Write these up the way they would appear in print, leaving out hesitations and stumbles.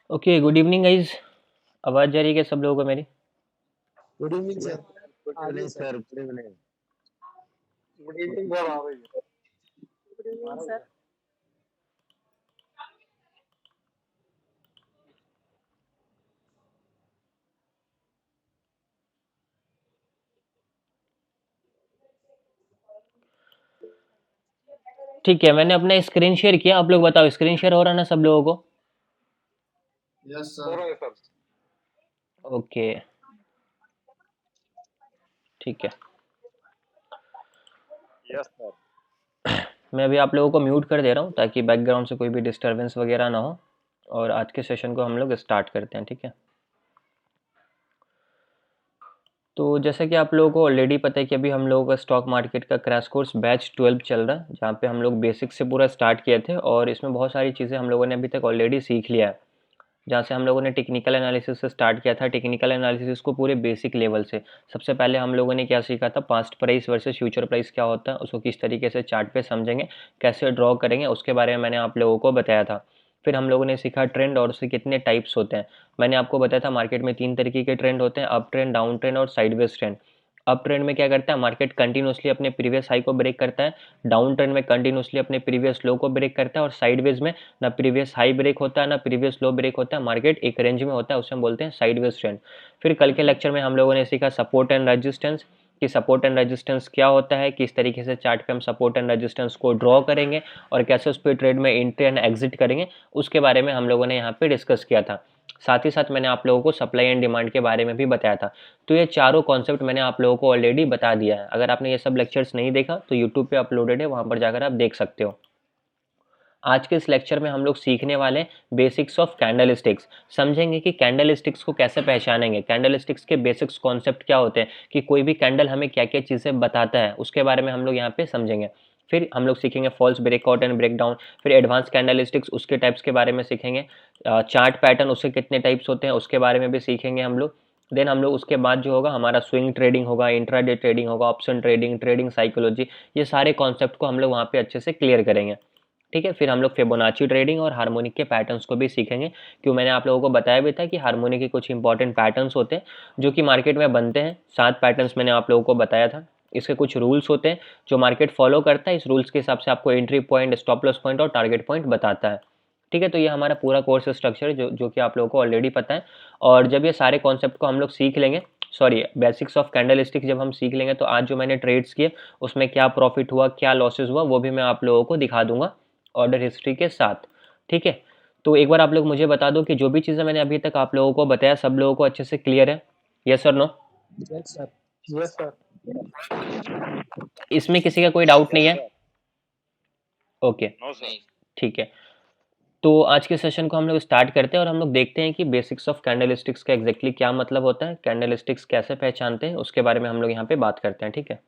Okay, good evening guys. आवाज़ जा रही है क्या सब लोगों को मेरी? Good evening sir. गुड आ रही है evening sir. Sir, good evening. Good evening sir, आ रही है। Good evening sir. ठीक है, मैंने अपना स्क्रीन शेयर किया। आप लोग बताओ, स्क्रीन शेयर हो रहा है ना सब लोगों को? Yes sir. हो रहा है सर। ओके, ठीक है। Yes sir. मैं अभी आप लोगों को म्यूट कर दे रहा हूँ ताकि बैकग्राउंड से कोई भी डिस्टरबेंस वगैरह ना हो। और आज के सेशन को हम लोग स्टार्ट करते हैं, ठीक है। तो जैसा कि आप लोगों को ऑलरेडी पता है कि अभी हम लोगों का स्टॉक मार्केट का क्रैश कोर्स बैच 12 चल रहा है, जहाँ पे हम लोग बेसिक से पूरा स्टार्ट किए थे और इसमें बहुत सारी चीज़ें हम लोगों ने अभी तक ऑलरेडी सीख लिया है। जहाँ से हम लोगों ने टेक्निकल एनालिसिस से स्टार्ट किया था, टेक्निकल एनालिसिस को पूरे बेसिक लेवल से। सबसे पहले हम लोगों ने क्या सीखा था, past price versus future price क्या होता है, उसको किस तरीके से चार्ट पे समझेंगे, कैसे ड्रॉ करेंगे, उसके बारे में मैंने आप लोगों को बताया था। फिर हम लोगों ने सीखा ट्रेंड और उसके कितने टाइप्स होते हैं। मैंने आपको बताया था मार्केट में 3 तरीके के ट्रेंड होते हैं, अप ट्रेंड, डाउन ट्रेंड और साइडवेज ट्रेंड। अप ट्रेंड में क्या करता है, मार्केट कंटिन्यूसली अपने प्रीवियस हाई को ब्रेक करता है। डाउन ट्रेंड में कंटिन्यूसली अपने प्रीवियस लो को ब्रेक करता है। और साइडवेज में ना प्रीवियस हाई ब्रेक होता है ना प्रीवियस लो ब्रेक होता है, मार्केट एक रेंज में होता है, उसे हम बोलते हैं साइडवेज ट्रेंड। फिर कल के लेक्चर में हम लोगों ने सीखा सपोर्ट एंड रेजिस्टेंस, कि सपोर्ट एंड रेजिस्टेंस क्या होता है, किस तरीके से चार्ट पे हम सपोर्ट एंड रेजिस्टेंस को ड्रॉ करेंगे और कैसे उस पर ट्रेड में एंट्री एंड एग्जिट करेंगे, उसके बारे में हम लोगों ने यहाँ पे डिस्कस किया था। साथ ही साथ मैंने आप लोगों को सप्लाई एंड डिमांड के बारे में भी बताया था। तो ये चारों कॉन्सेप्ट मैंने आप लोगों को ऑलरेडी बता दिया है। अगर आपने ये सब लेक्चर्स नहीं देखा तो यूट्यूब पे अपलोडेड है, वहाँ पर जाकर आप देख सकते हो। आज के इस लेक्चर में हम लोग सीखने वाले बेसिक्स ऑफ कैंडल स्टिक्स। समझेंगे कि कैंडल स्टिक्स को कैसे पहचानेंगे, कैंडल स्टिक्स के बेसिक्स कॉन्सेप्ट क्या होते हैं, कि कोई भी कैंडल हमें क्या क्या चीज़ें बताता है, उसके बारे में हम लोग यहाँ पे समझेंगे। फिर हम लोग सीखेंगे फॉल्स ब्रेकआउट एंड ब्रेकडाउन। फिर एडवांस कैंडल स्टिक्स, उसके टाइप्स के बारे में सीखेंगे। चार्ट पैटर्न, उसके कितने टाइप्स होते हैं, उसके बारे में भी सीखेंगे हम लोग। देन हम लोग उसके बाद जो होगा हमारा स्विंग ट्रेडिंग होगा, इंट्राडे ट्रेडिंग होगा, ऑप्शन ट्रेडिंग, ट्रेडिंग साइकोलॉजी, ये सारे कॉन्सेप्ट को हम लोग वहाँ पे अच्छे से क्लियर करेंगे, ठीक है। फिर हम लोग फिबोनाची ट्रेडिंग और हार्मोनिक के पैटर्न्स को भी सीखेंगे। क्यों, मैंने आप लोगों को बताया भी था कि हार्मोनिक के कुछ इंपॉर्टेंट पैटर्न्स होते हैं जो कि मार्केट में बनते हैं। 7 पैटर्न्स मैंने आप लोगों को बताया था। इसके कुछ रूल्स होते हैं जो मार्केट फॉलो करता है। इस रूल्स के हिसाब से आपको entry point, stop loss point और टारगेट पॉइंट बताता है, ठीक है। तो ये हमारा पूरा कोर्स स्ट्रक्चर है जो कि आप लोगों को ऑलरेडी पता है। और जब ये सारे कॉन्सेप्ट को हम लोग सीख लेंगे, sorry basics of candle stick जब हम सीख लेंगे, तो आज जो मैंने ट्रेड्स किए उसमें क्या प्रॉफिट हुआ, क्या लॉसेज हुआ, वो भी मैं आप लोगों को दिखा दूंगा ऑर्डर हिस्ट्री के साथ, ठीक है। तो एक बार आप लोग मुझे बता दो कि जो भी चीज़ें मैंने अभी तक आप लोगों को बताया सब लोगों को अच्छे से क्लियर है? यस और no? Yes sir. Yes sir. इसमें किसी का कोई डाउट नहीं यस है? सर। Okay, no sir. ठीक है। तो आज के सेशन को हम लोग स्टार्ट करते हैं और हम लोग देखते हैं कि बेसिक्स ऑफ कैंडलस्टिक्स का एग्जैक्टली क्या मतलब होता है, कैंडलस्टिक्स कैसे पहचानते हैं, उसके बारे में हम लोग यहाँ पे बात करते हैं, ठीक है।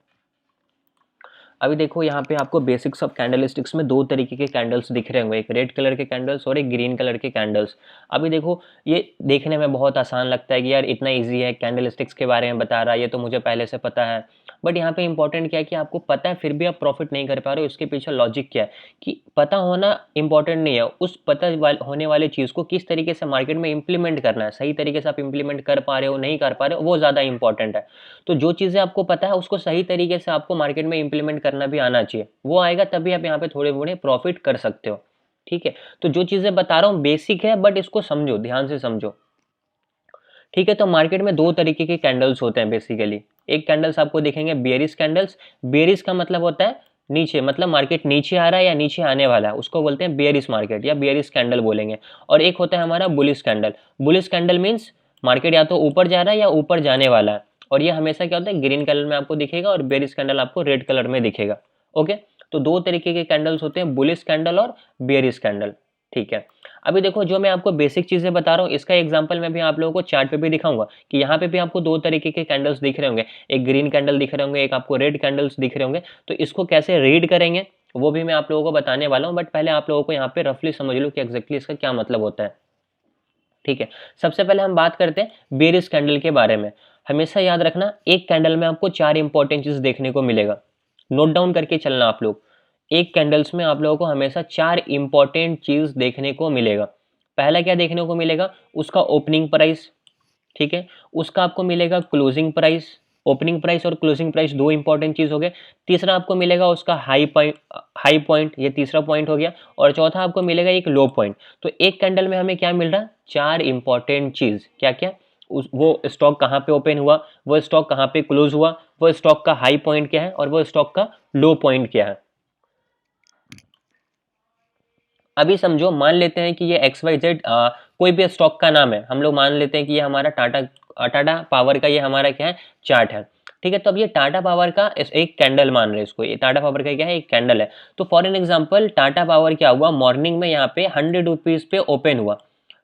अभी देखो यहाँ पे आपको बेसिक्स ऑफ कैंडलस्टिक्स में 2 तरीके के कैंडल्स दिख रहे होंगे, एक रेड कलर के कैंडल्स और एक ग्रीन कलर के कैंडल्स। अभी देखो ये देखने में बहुत आसान लगता है कि यार इतना इजी है, कैंडलस्टिक्स के बारे में बता रहा है, ये तो मुझे पहले से पता है। बट यहाँ पे इंपॉर्टेंट क्या है कि आपको पता है फिर भी आप प्रॉफिट नहीं कर पा रहे हो, इसके पीछे लॉजिक क्या है, कि पता होना इंपॉर्टेंट नहीं है, उस होने वाली चीज़ को किस तरीके से मार्केट में इंप्लीमेंट करना है, सही तरीके से आप इंप्लीमेंट कर पा रहे हो नहीं कर पा रहे हो, वो ज़्यादा इंपॉर्टेंट है। तो जो चीज़ें आपको पता है उसको सही तरीके से आपको मार्केट में इंप्लीमेंट करना भी आना चाहिए, वो आएगा तभी आप यहाँ पे थोड़े थोड़े प्रॉफिट कर सकते हो, ठीक है। तो जो चीज़ें बता रहा हूँ बेसिक है, बट इसको समझो, ध्यान से समझो, ठीक है। तो मार्केट में 2 तरीके के कैंडल्स होते हैं बेसिकली। एक कैंडल्स आपको दिखेंगे बेयरिश कैंडल्स। बेयरिश का मतलब होता है नीचे, मतलब मार्केट नीचे आ रहा है या नीचे आने वाला है, उसको बोलते हैं बेयरिश मार्केट या बेयरिश कैंडल बोलेंगे। और एक होता है हमारा bullish candle. Bullish candle means market या तो ऊपर जा रहा है या ऊपर जाने वाला है, और ये हमेशा क्या होता है, ग्रीन कलर में आपको दिखेगा और बेयरिश कैंडल आपको रेड कलर में दिखेगा, ओके। तो 2 तरीके के कैंडल्स होते हैं, बुलिश कैंडल और बेयरिश कैंडल, ठीक है। अभी देखो जो मैं आपको बेसिक चीजें बता रहा हूँ इसका एग्जांपल मैं भी आप लोगों को चार्ट पे भी दिखाऊंगा, कि यहाँ पे भी आपको 2 तरीके के कैंडल्स दिख रहे होंगे, एक ग्रीन कैंडल दिख रहे होंगे, एक आपको रेड कैंडल्स दिख रहे होंगे। तो इसको कैसे रीड करेंगे वो भी मैं आप लोगों को बताने वाला हूँ, बट पहले आप लोगों को यहाँ पे रफली समझ लो कि एग्जैक्टली इसका क्या मतलब होता है, ठीक है। सबसे पहले हम बात करते हैं बेयरिश कैंडल के बारे में। हमेशा याद रखना एक कैंडल में आपको 4 इंपॉर्टेंट चीज देखने को मिलेगा, नोट डाउन करके चलना आप लोग। एक कैंडल्स में आप लोगों को हमेशा 4 इंपॉर्टेंट चीज देखने को मिलेगा। पहला क्या देखने को मिलेगा, उसका ओपनिंग प्राइस, ठीक है, उसका आपको मिलेगा क्लोजिंग प्राइस। ओपनिंग प्राइस और क्लोजिंग प्राइस दो इंपॉर्टेंट चीज हो गए। तीसरा आपको मिलेगा उसका हाई पॉइंट, ये तीसरा पॉइंट हो गया। और चौथा आपको मिलेगा एक लो पॉइंट। तो एक कैंडल में हमें क्या मिल रहा, चार इंपॉर्टेंट चीज। क्या क्या, वो स्टॉक कहाँ पे ओपन हुआ, वो स्टॉक कहाँ पे क्लोज हुआ, वो स्टॉक का हाई पॉइंट क्या है और वो स्टॉक का लो पॉइंट क्या है। अभी समझो, मान लेते हैं कि ये XYZ कोई भी स्टॉक का नाम है, हम लोग मान लेते हैं कि ये हमारा टाटा पावर का ये हमारा क्या है, चार्ट है, ठीक है। तो अब ये टाटा पावर का एक कैंडल मान रहे हैं इसको, ये टाटा पावर का क्या है, एक कैंडल है। तो for an example Tata power क्या हुआ, मॉर्निंग में यहाँ पे 100 रुपीज पे ओपन हुआ,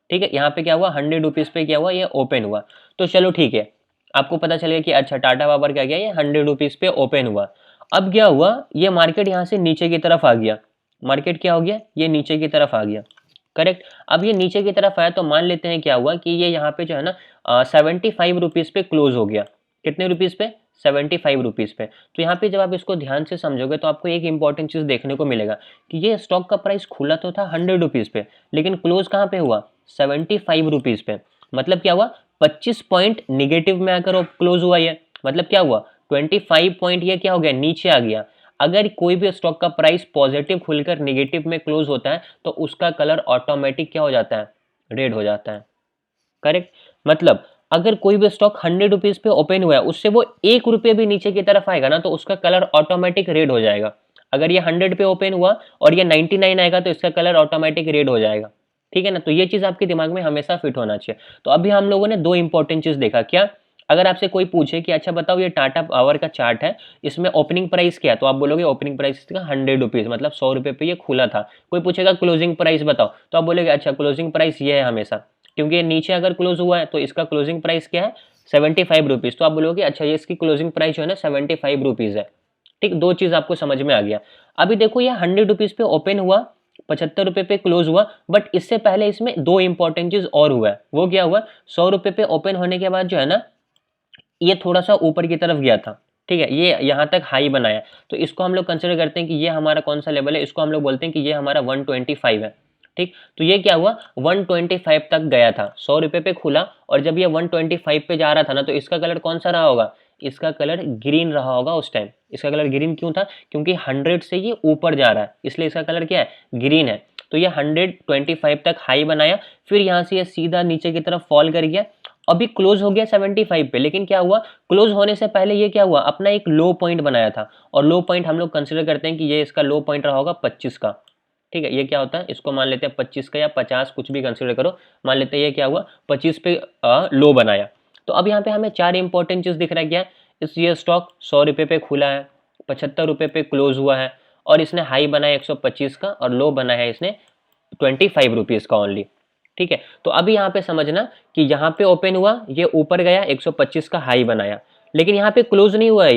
ठीक है। यहाँ पे क्या हुआ, 100 रुपीज पे क्या हुआ, ये ओपन हुआ। तो चलो ठीक है, आपको पता चल गया कि अच्छा टाटा पावर क्या गया, ये 100 रुपीज पे ओपन हुआ। अब क्या हुआ, ये मार्केट यहाँ से नीचे की तरफ आ गया। मार्केट क्या हो गया, ये नीचे की तरफ आ गया, करेक्ट। अब ये नीचे की तरफ आया तो मान लेते हैं क्या हुआ कि ये यहाँ पे जो है ना 75 रुपीज पे क्लोज हो गया। कितने रुपीज पे, 75 रुपीज पे। तो यहाँ पे जब आप इसको ध्यान से समझोगे तो आपको एक इंपॉर्टेंट चीज देखने को मिलेगा कि ये स्टॉक का प्राइस खुला तो था 100 रुपीज पे, लेकिन क्लोज कहाँ पे हुआ, 75 रुपीज पे। मतलब क्या हुआ, 25 पॉइंट निगेटिव में आकर क्लोज हुआ ये। मतलब क्या हुआ, 25 पॉइंट ये क्या हो गया, नीचे आ गया। अगर कोई भी स्टॉक का प्राइस पॉजिटिव खुलकर निगेटिव में क्लोज होता है तो उसका कलर ऑटोमेटिक क्या हो जाता है, रेड हो जाता है, करेक्ट। मतलब अगर कोई भी स्टॉक 100 रुपीज पे ओपन हुआ है, उससे वो 1 रुपये भी नीचे की तरफ आएगा ना तो उसका कलर ऑटोमेटिक रेड हो जाएगा। अगर ये 100 पे ओपन हुआ और ये 99 आएगा तो इसका कलर ऑटोमेटिक रेड हो जाएगा, ठीक है ना। तो ये चीज आपके दिमाग में हमेशा फिट होना चाहिए। तो अभी हम लोगों ने दो इंपॉर्टेंट चीज देखा। क्या, अगर आपसे कोई पूछे कि अच्छा बताओ ये टाटा पावर का चार्ट है, इसमें ओपनिंग प्राइस क्या है, तो आप बोलोगे ओपनिंग प्राइस इसका 100 रुपीज, मतलब 100 रुपये पे ये खुला था। कोई पूछेगा क्लोजिंग प्राइस बताओ, तो आप बोलोगे अच्छा क्लोजिंग प्राइस ये है हमेशा, क्योंकि ये नीचे अगर क्लोज हुआ है तो इसका क्लोजिंग प्राइस क्या है, 75 रुपीज। तो आप बोलोगे अच्छा ये इसकी क्लोजिंग प्राइस जो है ना 75 रुपीज है, ठीक। दो चीज आपको समझ में आ गया। अभी देखो ये 100 रुपीज पे ओपन हुआ, 75 रुपये पे क्लोज हुआ, बट इससे पहले इसमें दो इंपॉर्टेंट चीज और हुआ है। वो क्या हुआ, 100 रुपये पे ओपन होने के बाद जो है ना ये थोड़ा सा ऊपर की तरफ गया था, ठीक है, ये यहाँ तक हाई बनाया। तो इसको हम लोग कंसिडर करते हैं कि ये हमारा कौन सा लेवल है, इसको हम लोग बोलते हैं कि ये हमारा 125 है, ठीक। तो ये क्या हुआ, 125 तक गया था, 100 रुपये पे खुला और जब ये 125 पे जा रहा था ना तो इसका कलर कौन सा रहा होगा, इसका कलर ग्रीन रहा होगा उस टाइम। इसका कलर ग्रीन क्यों था, क्योंकि 100 से ये ऊपर जा रहा है, इसलिए इसका कलर क्या है, ग्रीन है। तो ये 125 तक हाई बनाया, फिर यहाँ से ये सीधा नीचे की तरफ फॉल कर गया। अभी क्लोज हो गया 75 पे, लेकिन क्या हुआ, क्लोज होने से पहले ये क्या हुआ, अपना एक लो पॉइंट बनाया था। और लो पॉइंट हम लोग कंसिडर करते हैं कि ये इसका लो पॉइंट रहा होगा 25 का, ठीक है। ये क्या होता है, इसको मान लेते हैं 25 का या 50, कुछ भी कंसिडर करो। मान लेते हैं ये क्या हुआ, 25 पे लो बनाया। तो अब यहाँ पे हमें चार इंपॉर्टेंट चीज दिख रहा है। क्या, इस ये स्टॉक 100 रुपये पे खुला है, 75 रुपये पे क्लोज हुआ है और इसने हाई बनाया 125 का और लो बनाया है इसने 25 रुपीज का ओनली, ठीक है। तो अभी यहाँ पे समझना कि यहाँ पे ओपन हुआ, ये ऊपर गया 125 का हाई बनाया, लेकिन यहाँ पे क्लोज नहीं हुआ है,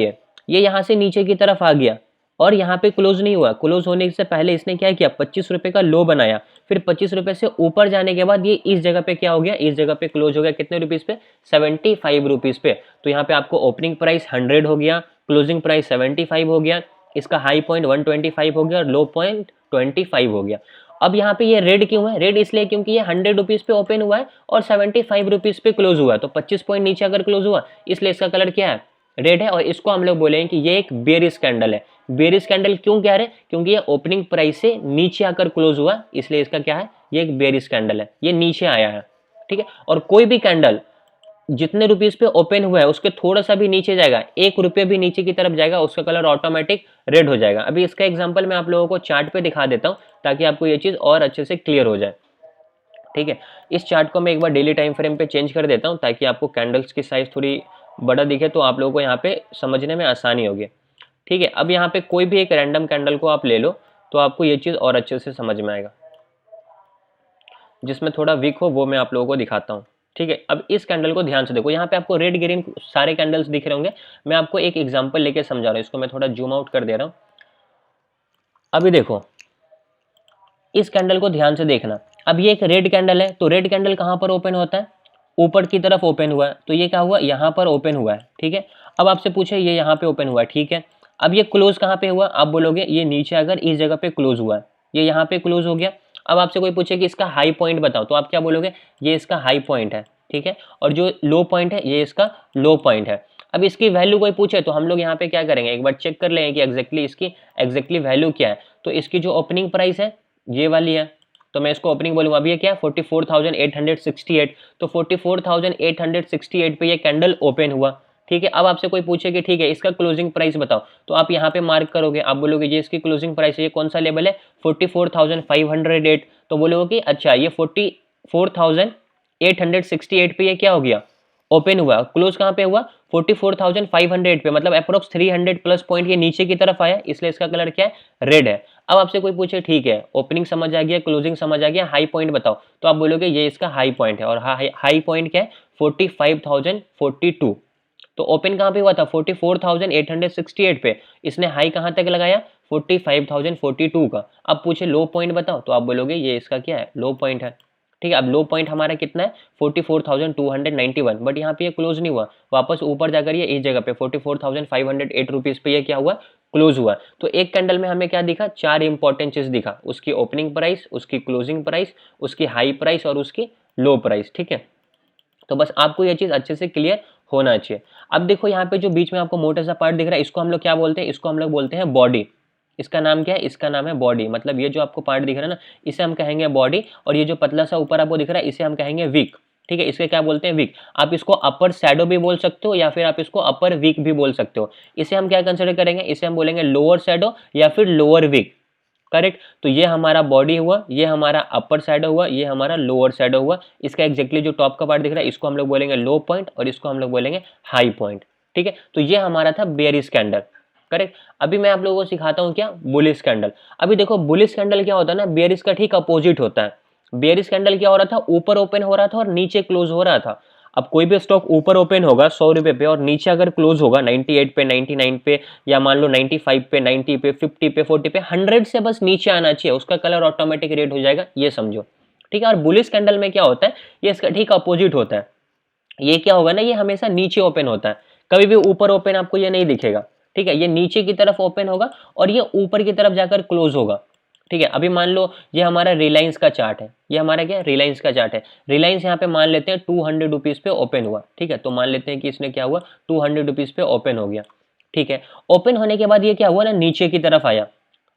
ये यहाँ से नीचे की तरफ आ गया और यहाँ पे क्लोज नहीं हुआ। क्लोज होने से पहले इसने क्या किया, 25 रुपये का लो बनाया, फिर 25 रुपये से ऊपर जाने के बाद ये इस जगह पे क्या हो गया, इस जगह पे क्लोज हो गया कितने रुपीज पे, 75 रुपीज पे। तो यहाँ पे आपको ओपनिंग प्राइस 100 हो गया, क्लोजिंग प्राइस 75 हो गया, इसका हाई पॉइंट 125 हो गया और लो पॉइंट 25 हो गया। अब यहाँ पे ये रेड क्यों है, रेड इसलिए क्योंकि ये 100 रुपीज पे ओपन हुआ है और 75 रुपीज पे क्लोज हुआ है। तो 25 पॉइंट नीचे अगर क्लोज हुआ इसलिए इसका कलर क्या है, रेड है। और इसको हम लोग बोलेंगे कि ये एक बेरिश कैंडल है। बेरिश कैंडल क्यों कह रहे हैं, क्योंकि ये ओपनिंग प्राइस से नीचे आकर क्लोज हुआ, इसलिए इसका क्या है, ये एक बेरिश कैंडल है, ये नीचे आया है, ठीक है। और कोई भी कैंडल जितने रुपीस पे ओपन हुआ है उसके थोड़ा सा भी नीचे जाएगा, 1 रुपये भी नीचे की तरफ जाएगा, उसका कलर ऑटोमेटिक रेड हो जाएगा। अभी इसका एग्जांपल मैं आप लोगों को चार्ट पे दिखा देता हूं ताकि आपको ये चीज और अच्छे से क्लियर हो जाए, ठीक है। इस चार्ट को मैं एक बार डेली टाइम फ्रेम पे चेंज कर देता हूं ताकि आपको कैंडल्स की साइज थोड़ी बड़ा दिखे, तो आप लोगों को यहाँ पे समझने में आसानी होगी, ठीक है। अब यहाँ पे कोई भी एक रैंडम कैंडल को आप ले लो तो आपको ये चीज और अच्छे से समझ में आएगा। जिसमें थोड़ा वीक हो वो मैं आप लोगों को दिखाता हूँ, ठीक है। अब इस कैंडल को ध्यान से देखो, यहाँ पे आपको रेड ग्रीन सारे कैंडल्स दिख रहे होंगे। मैं आपको एक एग्जांपल लेके समझा रहा हूँ, इसको मैं थोड़ा जूम आउट कर दे रहा हूँ। अभी देखो इस कैंडल को ध्यान से देखना। अब ये एक रेड कैंडल है, तो रेड कैंडल कहाँ पर ओपन होता है, ऊपर की तरफ ओपन हुआ है। तो ये क्या हुआ, यहाँ पर ओपन हुआ है, ठीक है। अब आपसे पूछे ये यहाँ पे ओपन हुआ है, ठीक है। अब ये क्लोज कहाँ पे हुआ, आप बोलोगे ये नीचे अगर इस जगह पे क्लोज हुआ है, ये यहाँ पे क्लोज हो गया। अब आपसे कोई पूछे कि इसका हाई पॉइंट बताओ, तो आप क्या बोलोगे, ये इसका हाई पॉइंट है, ठीक है, और जो लो पॉइंट है ये इसका लो पॉइंट है। अब इसकी वैल्यू कोई पूछे तो हम लोग यहाँ पे क्या करेंगे, एक बार चेक कर लेंगे कि एग्जैक्टली इसकी एग्जैक्टली वैल्यू क्या है। तो इसकी जो ओपनिंग प्राइस है ये वाली है, तो मैं इसको ओपनिंग बोलूँगा। अभी ये क्या है 44,868, तो 44,868 पे ये कैंडल ओपन हुआ, ठीक है। अब आपसे कोई पूछे कि ठीक है इसका क्लोजिंग प्राइस बताओ, तो आप यहाँ पे मार्क करोगे, आप बोलोगे ये इसकी क्लोजिंग प्राइस है, ये कौन सा लेवल है 44,508, तो बोलोगे कि अच्छा ये 44,868 पे ये क्या हो गया, ओपन हुआ। क्लोज कहाँ पे हुआ 44,500 पे, मतलब अप्रोक्स 300 प्लस पॉइंट ये नीचे की तरफ आया, इसलिए इसका कलर क्या है, रेड है। अब आपसे कोई पूछे ठीक है ओपनिंग समझ आ गया, क्लोजिंग समझ आ गया, हाई पॉइंट बताओ, तो आप बोलोगे ये इसका हाई पॉइंट है, और हाई पॉइंट क्या है 45,042। तो ओपन कहाँ पे हुआ था 44,868 पे, इसने हाई कहाँ तक लगाया 45,042 का। अब पूछे लो पॉइंट बताओ, तो आप बोलोगे ये इसका क्या है, लो पॉइंट है, ठीक है। अब लो पॉइंट हमारा कितना है 44,291, बट यहाँ पे ये क्लोज नहीं हुआ, वापस ऊपर जाकर ये इस जगह पे 44,508 रुपीज पे ये क्या हुआ, क्लोज हुआ। तो एक कैंडल में हमें क्या दिखा, चार इंपॉर्टेंट चीज दिखा, उसकी ओपनिंग प्राइस, उसकी क्लोजिंग प्राइस, उसकी हाई प्राइस और उसकी लो प्राइस, ठीक है। तो बस आपको ये चीज अच्छे से क्लियर होना चाहिए। अब देखो यहाँ पे जो बीच में आपको मोटा सा पार्ट दिख रहा है, इसको हम लोग क्या बोलते हैं, इसको हम लोग बोलते हैं बॉडी। इसका नाम क्या है, इसका नाम है बॉडी, मतलब ये जो आपको पार्ट दिख रहा है ना, इसे हम कहेंगे बॉडी, और ये जो पतला सा ऊपर आपको दिख रहा है इसे हम कहेंगे विक, ठीक है। इसके क्या बोलते हैं, विक। आप इसको अपर शैडो भी बोल सकते हो, या फिर आप इसको अपर विक भी बोल सकते हो। इसे हम क्या कंसिडर करेंगे, इसे हम बोलेंगे लोअर शैडो या फिर लोअर विक, करेक्ट। तो ये हमारा बॉडी हुआ, ये हमारा अपर शैडो हुआ, ये हमारा लोअर शैडो हुआ। इसका एग्जैक्टली जो टॉप का पार्ट दिख रहा है इसको हम लोग बोलेंगे लो पॉइंट, और इसको हम लोग बोलेंगे हाई पॉइंट, ठीक है। तो ये हमारा था बेयरिश कैंडल, करेक्ट। अभी मैं आप लोगों को सिखाता हूँ क्या, बुलिश कैंडल। अभी देखो बुलिश कैंडल क्या होता है ना, बेयरिश का ठीक अपोजिट होता है। बेयरिश कैंडल क्या हो रहा था, ऊपर ओपन हो रहा था और नीचे क्लोज हो रहा था। अब कोई भी स्टॉक ऊपर ओपन होगा 100 रुपए पे, और नीचे अगर क्लोज होगा 98 पे, 99 पे, या मान लो 95 पे, 90 पे, 50 पे, 40 पे, 100 से बस नीचे आना चाहिए, उसका कलर ऑटोमेटिक रेड हो जाएगा, ये समझो, ठीक है। और बुलिश कैंडल में क्या होता है, ये इसका ठीक अपोजिट होता है। ये क्या होगा ना, ये हमेशा नीचे ओपन होता है, कभी भी ऊपर ओपन आपको ये नहीं दिखेगा, ठीक है। ये नीचे की तरफ ओपन होगा और ये ऊपर की तरफ जाकर क्लोज होगा, ठीक है। अभी मान लो ये हमारा रिलायंस का चार्ट है, ये हमारा क्या रिलायंस का चार्ट है। रिलायंस यहाँ पे मान लेते हैं 200 रुपीज पे ओपन हुआ, ठीक है। तो मान लेते हैं कि इसने क्या हुआ 200 रुपीज पे ओपन हो गया, ठीक है। ओपन होने के बाद ये क्या हुआ ना, नीचे की तरफ आया,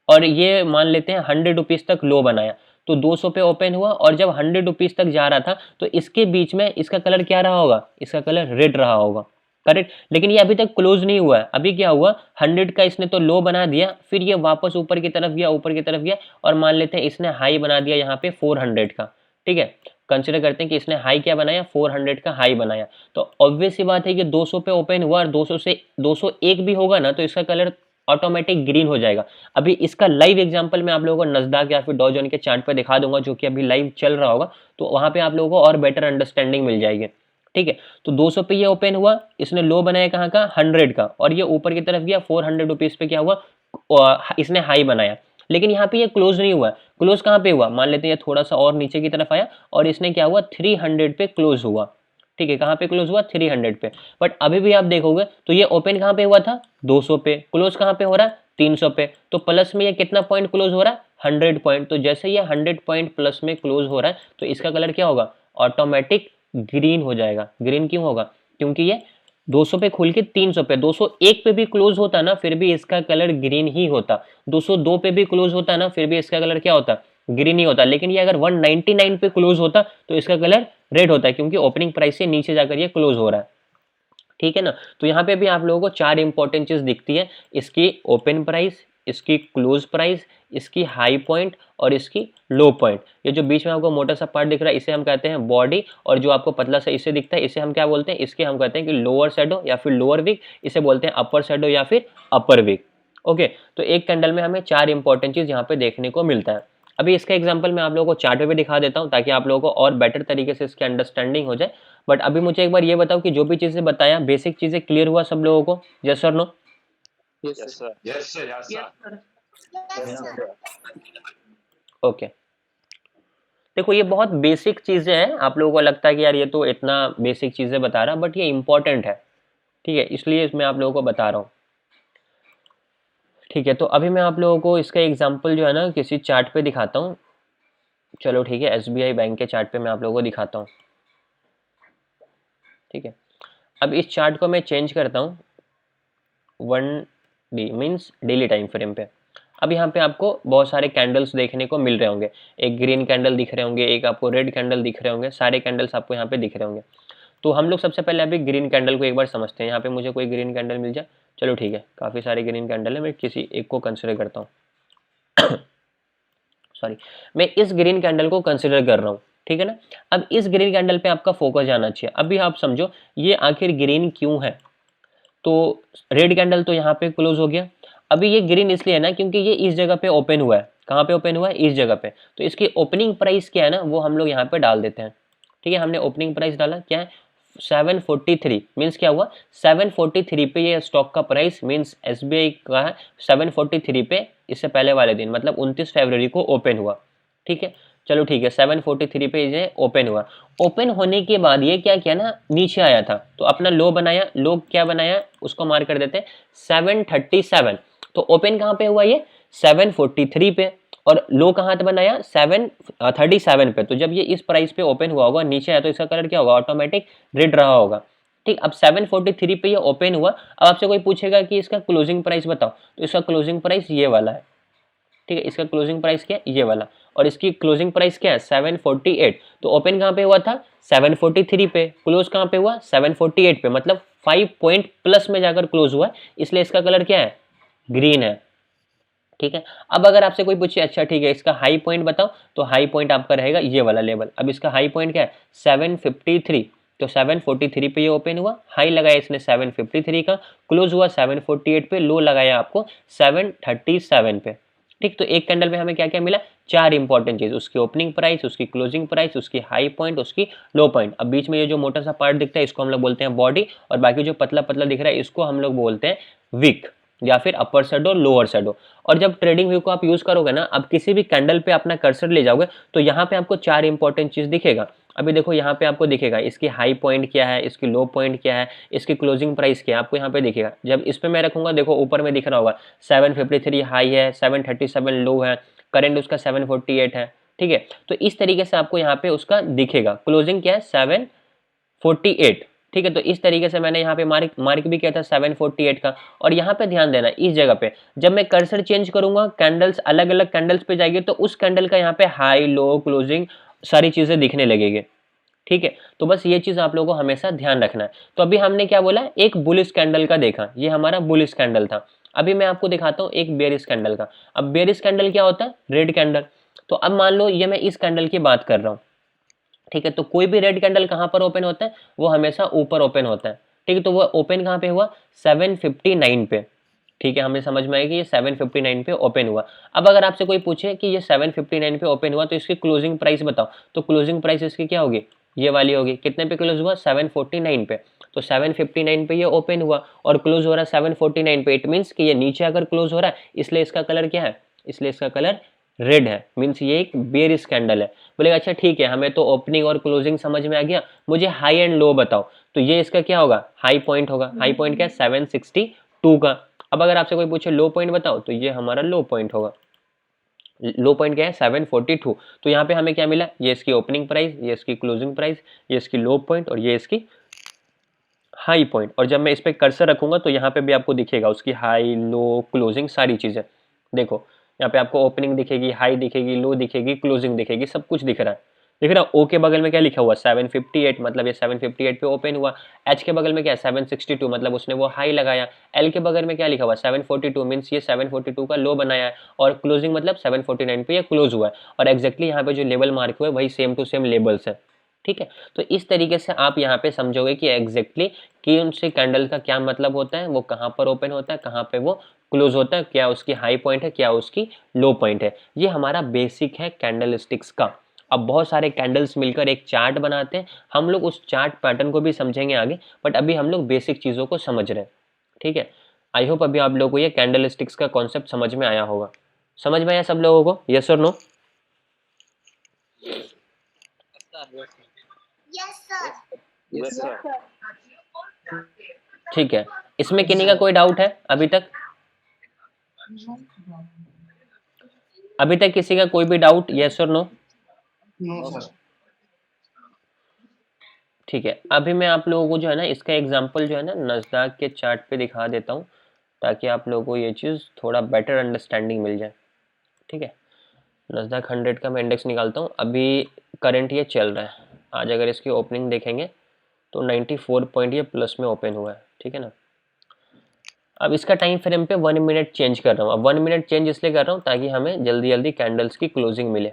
और ये मान लेते हैं 100 रुपीज तक लो बनाया। तो 200 पे ओपन हुआ, और जब 100 रुपीज तक जा रहा था तो इसके बीच में इसका कलर क्या रहा होगा, इसका कलर रेड रहा होगा, करेक्ट। लेकिन ये अभी तक क्लोज नहीं हुआ है। अभी क्या हुआ 100 का इसने तो लो बना दिया, फिर ये वापस ऊपर की तरफ गया, ऊपर की तरफ गया, और मान लेते हैं इसने हाई बना दिया यहाँ पे 400 का, ठीक है। कंसिडर करते हैं कि इसने हाई क्या बनाया 400 का हाई बनाया। तो ऑब्वियस सी बात है कि 200 पे ओपन हुआ, और 200 से 201 भी होगा ना तो इसका कलर ऑटोमेटिक ग्रीन हो जाएगा। अभी इसका लाइव एग्जांपल मैं आप लोगों को नस्डैक या फिर डॉ जोन्स के चार्ट पे दिखा दूंगा, जो कि अभी लाइव चल रहा होगा, तो वहां पे आप लोगों को और बेटर अंडरस्टैंडिंग मिल जाएगी, ठीक है। तो 200 पे ये ओपन हुआ, इसने लो बनाया कहाँ का 100 का, और ये ऊपर की तरफ गया 400 रुपीज पे क्या हुआ, इसने हाई बनाया। लेकिन यहाँ पे ये क्लोज नहीं हुआ। क्लोज कहाँ पे हुआ, मान लेते हैं ये थोड़ा सा और नीचे की तरफ आया, और इसने क्या हुआ 300 पे क्लोज हुआ, ठीक है। कहाँ पे क्लोज हुआ 300 पे। बट अभी भी आप देखोगे तो ये ओपन कहाँ पे हुआ था 200 पे, क्लोज कहाँ पे हो रहा है 300 पे। तो प्लस में ये कितना पॉइंट क्लोज हो रहा है 100 पॉइंट। तो जैसे ये 100 पॉइंट प्लस में क्लोज हो रहा है तो इसका कलर क्या होगा, ऑटोमेटिक ग्रीन हो जाएगा। ग्रीन क्यों होगा, क्योंकि ये 200 पे खुल के 300 पे, 201 पे भी क्लोज होता ना फिर भी इसका कलर ग्रीन ही होता, 202 पे भी क्लोज होता ना फिर भी इसका कलर क्या होता, ग्रीन ही होता। लेकिन ये अगर 199 पे क्लोज होता तो इसका कलर रेड होता है, क्योंकि ओपनिंग प्राइस से नीचे जाकर ये क्लोज हो रहा है, ठीक है ना। तो यहाँ पे भी आप लोगों को चार इंपॉर्टेंट चीज दिखती है, इसकी ओपन प्राइस, इसकी क्लोज प्राइस, इसकी हाई पॉइंट और इसकी लो पॉइंट। ये जो बीच में आपको मोटा सा पार्ट दिख रहा है इसे हम कहते हैं बॉडी, और जो आपको पतला सा इसे दिखता है इसे हम क्या बोलते हैं, इसके हम कहते हैं कि लोअर शैडो या फिर लोअर विक, इसे बोलते हैं अपर शैडो या फिर अपर विक। ओके, तो एक कैंडल में हमें चार इंपॉर्टेंट चीज यहाँ पे देखने को मिलता है। अभी इसका एग्जाम्पल मैं आप लोगों को चार्ट पे भी दिखा देता हूँ ताकि आप लोगों को और बेटर तरीके से इसकी अंडरस्टैंडिंग हो जाए। बट अभी मुझे एक बार ये बताओ कि जो भी चीजें बताया बेसिक चीजें क्लियर हुआ सब लोगों को, यस और no? Yes, sir. Yes, sir. Yes, sir. Yes, sir. Okay, देखो ये बहुत बेसिक चीजें हैं, आप लोगों को लगता है कि यार ये तो इतना बेसिक चीजें बता रहा, बट ये इंपॉर्टेंट है, ठीक है, इसलिए इसमें आप लोगों को बता रहा हूँ, ठीक है, तो अभी मैं आप लोगों को इसका एग्जांपल जो है ना किसी चार्ट पे दिखाता हूँ। चलो ठीक है, एसबीआई बैंक के चार्ट पे मैं आप लोगों को दिखाता हूँ। ठीक है, अब इस चार्ट को मैं चेंज करता हूँ 1D means daily time frame पे। अब यहाँ पे आपको बहुत सारे कैंडल्स देखने को मिल रहे होंगे। एक ग्रीन कैंडल दिख रहे होंगे, एक आपको रेड कैंडल दिख रहे होंगे, सारे कैंडल्स आपको यहाँ पे दिख रहे होंगे। तो हम लोग सबसे पहले अभी ग्रीन कैंडल को एक बार समझते हैं। यहाँ पे मुझे कोई ग्रीन कैंडल मिल जाए, चलो ठीक है, काफ़ी सारे ग्रीन कैंडल है, मैं किसी एक को कंसिडर करता हूँ। सॉरी, मैं इस ग्रीन कैंडल को कंसिडर कर रहा हूँ। ठीक है ना। अब इस ग्रीन कैंडल पे आपका फोकस जाना चाहिए। अभी आप समझो ये आखिर ग्रीन क्यों है। तो रेड कैंडल तो यहाँ पे क्लोज हो गया। अभी ये ग्रीन इसलिए है ना क्योंकि ये इस जगह पे ओपन हुआ है। कहाँ पे ओपन हुआ है? इस जगह पे। तो इसकी ओपनिंग प्राइस क्या है ना, वो हम लोग यहाँ पे डाल देते हैं। ठीक है, हमने ओपनिंग प्राइस डाला, क्या है 743 मीन्स क्या हुआ 743 पे ये स्टॉक का प्राइस मीन्स एसबीआई का है 743 पे इससे पहले वाले दिन मतलब 29 फरवरी को ओपन हुआ। ठीक है, चलो ठीक है, 743 पे ये ओपन हुआ। ओपन होने के बाद ये क्या किया ना, नीचे आया था तो अपना लो बनाया। लो क्या बनाया उसको मार्क कर देते हैं 737। तो ओपन कहाँ पे हुआ ये 743 पे, और लो कहाँ पे बनाया 737 पे। तो जब ये इस प्राइस पे ओपन हुआ होगा नीचे आया तो इसका कलर क्या होगा, ऑटोमेटिक रेड रहा होगा। ठीक, अब 743 पे ये ओपन हुआ। अब आपसे कोई पूछेगा कि इसका क्लोजिंग प्राइस बताओ, तो इसका क्लोजिंग प्राइस ये वाला है। ठीक है, इसका क्लोजिंग प्राइस क्या है ये वाला, और इसकी क्लोजिंग प्राइस क्या है 748। तो ओपन कहाँ पे हुआ था 743 पे, क्लोज कहाँ पे हुआ 748 पे, मतलब 5 पॉइंट प्लस में जाकर क्लोज हुआ है, इसलिए इसका कलर क्या है ग्रीन है। ठीक है, अब अगर आपसे कोई पूछे अच्छा ठीक है इसका हाई पॉइंट बताओ, तो हाई पॉइंट आपका रहेगा ये वाला लेवल। अब इसका हाई पॉइंट क्या है 753। तो 743 पे ये ओपन हुआ, हाई लगाया इसने 753 का, क्लोज हुआ 748 पे, लो लगाया आपको 737 पे। ठीक, तो एक कैंडल में हमें क्या क्या मिला, चार इंपॉर्टेंट चीज, उसकी ओपनिंग प्राइस, उसकी क्लोजिंग प्राइस, उसकी हाई पॉइंट, उसकी लो पॉइंट। अब बीच में ये जो मोटा सा पार्ट दिखता है इसको हम लोग बोलते हैं बॉडी, और बाकी जो पतला पतला दिख रहा है इसको हम लोग बोलते हैं विक, या फिर अपर शैडो लोअर शैडो। और जब ट्रेडिंग व्यू को आप यूज करोगे ना, अब किसी भी कैंडल पे अपना कर्सर ले जाओगे तो यहाँ पे आपको चार इंपॉर्टेंट चीज दिखेगा। अभी देखो यहाँ पे आपको दिखेगा इसकी हाई पॉइंट क्या है, इसकी लो पॉइंट क्या है, इसकी क्लोजिंग प्राइस क्या है, आपको यहाँ पे दिखेगा। जब इस पे मैं रखूंगा देखो ऊपर में दिख रहा होगा 753 हाई है, 737 लो है, करंट उसका 748 है। ठीक है, तो इस तरीके से आपको यहाँ पे उसका दिखेगा क्लोजिंग क्या है 748। ठीक है, तो इस तरीके से मैंने यहाँ पे मार्क भी किया था 748 का। और यहाँ पे ध्यान देना इस जगह पे जब मैं कर्सर चेंज करूंगा कैंडल्स अलग अलग कैंडल्स पे जाएगी तो उस कैंडल का यहाँ पे हाई लो क्लोजिंग सारी चीजें दिखने लगेगी। ठीक है, तो बस ये चीज आप लोगों को हमेशा ध्यान रखना है। तो अभी हमने क्या बोला, एक बुलिश कैंडल का देखा, ये हमारा बुलिश कैंडल था। अभी मैं आपको दिखाता हूँ एक बेरिश कैंडल का। अब बेरिश कैंडल क्या होता है, रेड कैंडल। तो अब मान लो ये मैं इस कैंडल की बात कर रहा हूँ। ठीक है, तो कोई भी रेड कैंडल कहां पर ओपन होता है, वो हमेशा ऊपर ओपन होता है। ठीक है, तो वो ओपन कहां पे हुआ 759 पे। ठीक है, हमें समझ में आएगी कि ये 759 पे ओपन हुआ। अब अगर आपसे कोई पूछे कि ये 759 पे ओपन हुआ तो इसकी क्लोजिंग प्राइस बताओ, तो क्लोजिंग प्राइस इसकी क्या होगी, ये वाली होगी। कितने पे क्लोज हुआ 749 पे। तो 759 पे ये ओपन हुआ और क्लोज हो रहा है 749 पे, इट मीन्स कि ये नीचे अगर क्लोज हो रहा है इसलिए इसका कलर क्या है, इसलिए इसका कलर रेड है, मीन्स ये एक बेरिश कैंडल है। बोलेगा अच्छा ठीक है हमें तो ओपनिंग और क्लोजिंग समझ में आ गया, मुझे हाई एंड लो बताओ। तो ये इसका क्या होगा, हाई पॉइंट होगा। हाई पॉइंट क्या है 762 का। अब अगर आपसे कोई पूछे लो पॉइंट बताओ, तो ये हमारा लो पॉइंट होगा। लो पॉइंट क्या है 742। तो यहाँ पे हमें क्या मिला, ये इसकी ओपनिंग प्राइस, ये इसकी क्लोजिंग प्राइस, ये इसकी लो पॉइंट और ये इसकी हाई पॉइंट। और जब मैं इस पर कर्सर रखूंगा तो यहाँ पे भी आपको दिखेगा उसकी हाई लो क्लोजिंग सारी चीजें। देखो यहाँ पे आपको ओपनिंग दिखेगी, हाई दिखेगी, लो दिखेगी, क्लोजिंग दिखेगी, सब कुछ दिख रहा है। दिख रहा है, ओ के बगल में क्या लिखा हुआ 758, मतलब ये 758 पे ओपन हुआ। एच के बगल में क्या है 762, मतलब उसने वो हाई लगाया। एल के बगल में क्या लिखा हुआ 742 मीन्स ये 742 का लो बनाया है। और क्लोजिंग मतलब 749 पे ये क्लोज हुआ है। और एक्जैक्टली यहाँ पे जो लेवल मार्क हुआ है वही सेम टू सेम लेबल्स है। ठीक है, तो इस तरीके से आप यहाँ पे समझोगे कि एग्जैक्टली कि उनसे कैंडल का क्या मतलब होता है, वो कहाँ पर ओपन होता है, कहाँ पे वो क्लोज होता है, क्या उसकी हाई पॉइंट है, क्या उसकी लो पॉइंट है। ये हमारा बेसिक है कैंडल स्टिक्स का। अब बहुत सारे कैंडल्स मिलकर एक चार्ट बनाते हैं, हम लोग उस चार्ट पैटर्न को भी समझेंगे आगे, बट अभी हम लोग बेसिक चीज़ों को समझ रहे हैं। ठीक है, आई होप अभी आप लोगों को ये कैंडल स्टिक्स का कॉन्सेप्ट समझ में आया होगा। समझ में आया सब लोगों को, यस और नो? Yes, sir. ठीक है, इसमें किन्हीं का कोई डाउट है अभी तक? अभी तक किसी का कोई भी डाउट, यस और नो? No sir. ठीक है, अभी मैं आप लोगों को जो है ना इसका एग्जांपल जो है ना नस्डैक के चार्ट पे दिखा देता हूँ, ताकि आप लोगों को ये चीज़ थोड़ा बेटर अंडरस्टैंडिंग मिल जाए। ठीक है, नस्डैक 100 का मैं इंडेक्स निकालता हूँ, अभी करंट ये चल रहा है। आज अगर इसकी ओपनिंग देखेंगे तो 94 पॉइंट ये प्लस में ओपन हुआ है। ठीक है ना, अब इसका टाइम फ्रेम पे 1 मिनट चेंज कर रहा हूँ। अब 1 मिनट चेंज इसलिए कर रहा हूँ ताकि हमें जल्दी जल्दी कैंडल्स की क्लोजिंग मिले।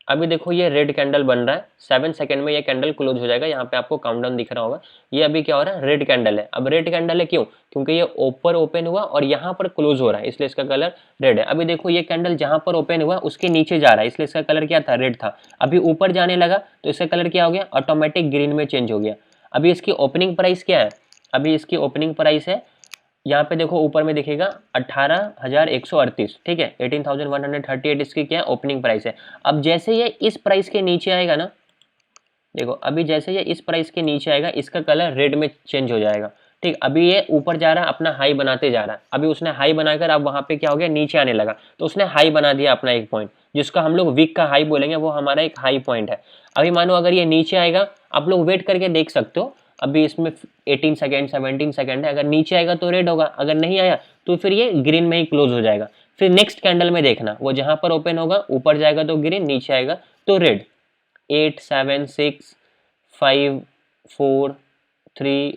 अभी देखो ये रेड कैंडल बन रहा है, 7 सेकंड में ये कैंडल क्लोज हो जाएगा। यहाँ पे आपको काउंटडाउन दिख रहा होगा। ये अभी क्या हो रहा है, रेड कैंडल है। अब रेड कैंडल है क्यों? क्योंकि ये ऊपर ओपन हुआ और यहाँ पर क्लोज हो रहा है, इसलिए इसका कलर रेड है। अभी देखो ये कैंडल जहाँ पर ओपन हुआ उसके नीचे जा रहा है, इसलिए इसका कलर क्या था, रेड था। अभी ऊपर जाने लगा तो इसका कलर क्या हो गया, ऑटोमेटिक ग्रीन में चेंज हो गया। अभी इसकी ओपनिंग प्राइस क्या है, अभी इसकी ओपनिंग प्राइस है, यहाँ पे देखो ऊपर में दिखेगा 18,138। ठीक है, 18,138 इसकी क्या है, ओपनिंग प्राइस है। अब जैसे ये इस प्राइस के नीचे आएगा ना, देखो अभी जैसे ये इस प्राइस के नीचे आएगा इसका कलर रेड में चेंज हो जाएगा। ठीक, अभी ये ऊपर जा रहा है, अपना हाई बनाते जा रहा है। अभी उसने हाई बनाकर अब वहां पे क्या हो गया, नीचे आने लगा, तो उसने हाई बना दिया अपना एक पॉइंट, जिसका हम लोग वीक का हाई बोलेंगे, वो हमारा एक हाई पॉइंट है। अभी मानो अगर ये नीचे आएगा, आप लोग वेट करके देख सकते हो, अभी इसमें 18 सेकेंड 17 सेकेंड है, अगर नीचे आएगा तो रेड होगा, अगर नहीं आया तो फिर ये ग्रीन में ही क्लोज हो जाएगा। फिर नेक्स्ट कैंडल में देखना, वो जहां पर ओपन होगा ऊपर जाएगा तो ग्रीन, नीचे आएगा तो रेड। 8 7 6 5 4 3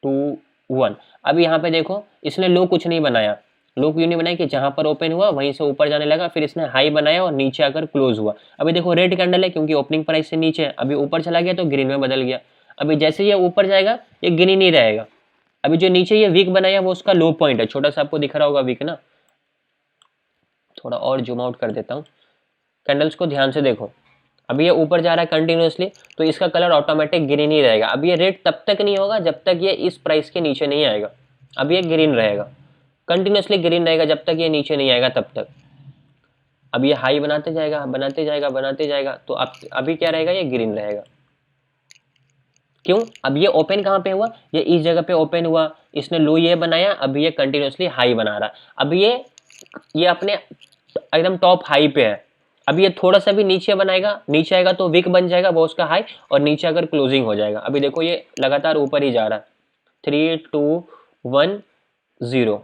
2 1। अब यहाँ पे देखो इसने लो कुछ नहीं बनाया, लो क्यों नहीं बनाया कि जहां पर ओपन हुआ वहीं से ऊपर जाने लगा, फिर इसने हाई बनाया और नीचे आकर क्लोज हुआ। अभी देखो रेड कैंडल है क्योंकि ओपनिंग प्राइस से नीचे है, अभी ऊपर चला गया तो ग्रीन में बदल गया। अभी जैसे ये ऊपर जाएगा ये ग्रीन ही रहेगा। अभी जो नीचे ये वीक बनाया वो उसका लो पॉइंट है, छोटा सा आपको दिख रहा होगा वीक ना, थोड़ा और जूम आउट कर देता हूँ, कैंडल्स को ध्यान से देखो। अभी ये ऊपर जा रहा है कंटिन्यूसली, तो इसका कलर ऑटोमेटिक ग्रीन ही रहेगा। अब ये रेड तब तक नहीं होगा जब तक ये इस प्राइस के नीचे नहीं आएगा। अब ये ग्रीन रहेगा, कंटिन्यूसली ग्रीन रहेगा जब तक ये नीचे नहीं आएगा तब तक। अब ये हाई बनाते जाएगा बनाते जाएगा बनाते जाएगा, तो अब अभी क्या रहेगा, ये ग्रीन रहेगा। क्यों? अब ये ओपन कहाँ पे हुआ, ये इस जगह पे ओपन हुआ, इसने लो ये बनाया, अभी ये कंटिन्यूसली हाई बना रहा है। अब ये अपने एकदम टॉप हाई पे है। अभी ये थोड़ा सा भी नीचे बनाएगा, नीचे आएगा तो विक बन जाएगा वो उसका हाई, और नीचे अगर क्लोजिंग हो जाएगा। अभी देखो ये लगातार ऊपर ही जा रहा है, 3 2 1 0,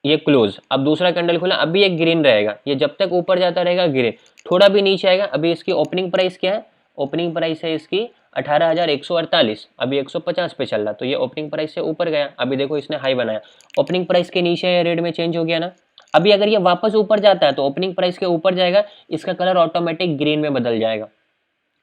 ये क्लोज। अब दूसरा कैंडल खुला, अभी ये ग्रीन रहेगा, ये जब तक ऊपर जाता रहेगा ग्रीन, थोड़ा भी नीचे आएगा। अभी इसकी ओपनिंग प्राइस क्या है, ओपनिंग प्राइस है इसकी 18,148, अभी 150 पे चल रहा, तो ये ओपनिंग प्राइस से ऊपर गया। अभी देखो इसने हाई बनाया, ओपनिंग प्राइस के नीचे है, रेड में चेंज हो गया ना। अभी अगर ये वापस ऊपर जाता है तो ओपनिंग प्राइस के ऊपर जाएगा, इसका कलर ऑटोमेटिक ग्रीन में बदल जाएगा।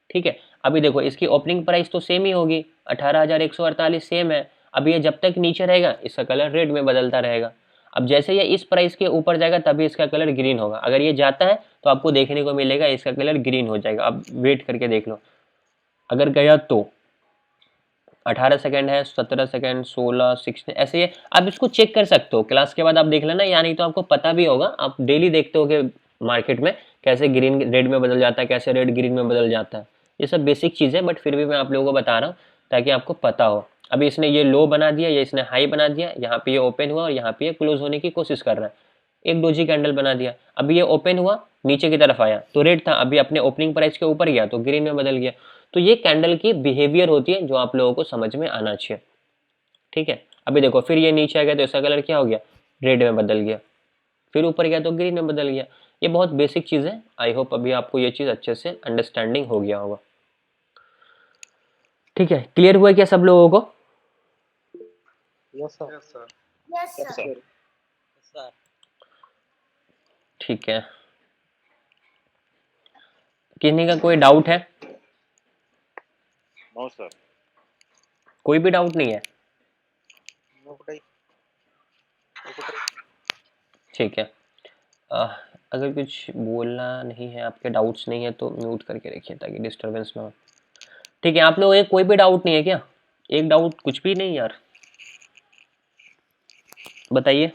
ठीक है, अभी देखो इसकी ओपनिंग प्राइस तो सेम ही होगी, 18,148 सेम है। अभी ये जब तक नीचे रहेगा इसका कलर रेड में बदलता रहेगा। अब जैसे ये इस प्राइस के ऊपर जाएगा तभी इसका कलर ग्रीन होगा। अगर ये जाता है तो आपको देखने को मिलेगा इसका कलर ग्रीन हो जाएगा। अब वेट करके देख लो, अगर गया तो 18 सेकंड है, 17 सेकंड, 16 16 ऐसे है। आप इसको चेक कर सकते हो, क्लास के बाद आप देख लेना, या नहीं तो आपको पता भी होगा, आप डेली देखते हो कि मार्केट में कैसे ग्रीन रेड में बदल जाता है, कैसे रेड ग्रीन में बदल जाता है। ये सब बेसिक चीज़ है, बट फिर भी मैं आप लोगों को बता रहा हूँ ताकि आपको पता हो। अभी इसने ये लो बना दिया, ये इसने हाई बना दिया, यहाँ पे ये ओपन हुआ और यहाँ पे ये क्लोज होने की कोशिश कर रहा है, एक डोजी कैंडल बना दिया। अभी ये ओपन हुआ, नीचे की तरफ आया तो रेड था, अभी अपने ओपनिंग प्राइस के ऊपर गया तो ग्रीन में बदल गया। तो ये कैंडल की बिहेवियर होती है जो आप लोगों को समझ में आना चाहिए। ठीक है, अभी देखो फिर ये नीचे आ गया तो इसका कलर क्या हो गया, रेड में बदल गया, फिर ऊपर गया तो ग्रीन में बदल गया। ये बहुत बेसिक चीज़ है, आई होप अभी आपको ये चीज़ अच्छे से अंडरस्टैंडिंग हो गया होगा। ठीक है, क्लियर हुआ क्या सब लोगों को? Yes sir. Yes sir. Yes, sir. Sir. ठीक है, किसी का कोई डाउट है? No, sir. कोई भी डाउट नहीं है? नो बताइए। ठीक है, अगर कुछ बोलना नहीं है, आपके डाउट्स नहीं है तो म्यूट करके रखिए ताकि डिस्टरबेंस ना हो। ठीक है, आप लोगों को कोई भी डाउट नहीं है क्या? एक डाउट, कुछ भी नहीं यार, बताइए।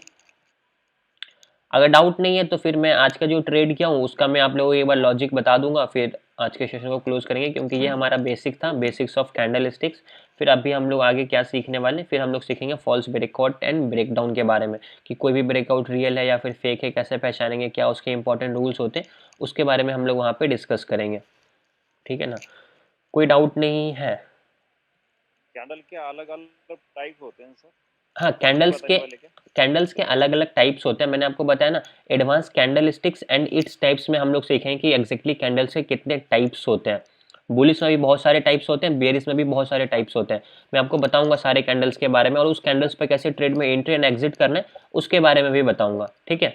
अगर डाउट नहीं है तो फिर मैं आज का जो ट्रेड किया हूँ उसका मैं आप लोगों को एक बार लॉजिक बता दूंगा, फिर आज के सेशन को क्लोज करेंगे, क्योंकि ये हमारा बेसिक था, बेसिक्स ऑफ कैंडल स्टिक्स। फिर अभी हम लोग आगे क्या सीखने वाले हैं, फिर हम लोग सीखेंगे फॉल्स ब्रेकआउट एंड ब्रेकडाउन के बारे में, कि कोई भी ब्रेकआउट रियल है या फिर फेक है, कैसे पहचानेंगे, क्या उसके इंपॉर्टेंट रूल्स होते हैं, उसके बारे में हम लोग वहाँ पे डिस्कस करेंगे। ठीक है ना, कोई डाउट नहीं है? कैंडल के अलग अलग टाइप होते हैं सर? हाँ, कुछ भी बताने वाले क्या? कैंडल्स के अलग अलग टाइप्स होते हैं, मैंने आपको बताया ना। Advance candle sticks and its types में हम लोग सीखेंगे कि एग्जैक्टली कैंडल्स के कितने टाइप्स होते हैं। बुलिश में भी बहुत सारे टाइप्स होते हैं, बेरिश में भी बहुत सारे टाइप्स होते हैं। मैं आपको बताऊंगा सारे कैंडल्स के बारे में, और उस कैंडल्स पे कैसे ट्रेड में एंट्री एंड एग्जिट करना है उसके बारे में भी बताऊंगा। ठीक है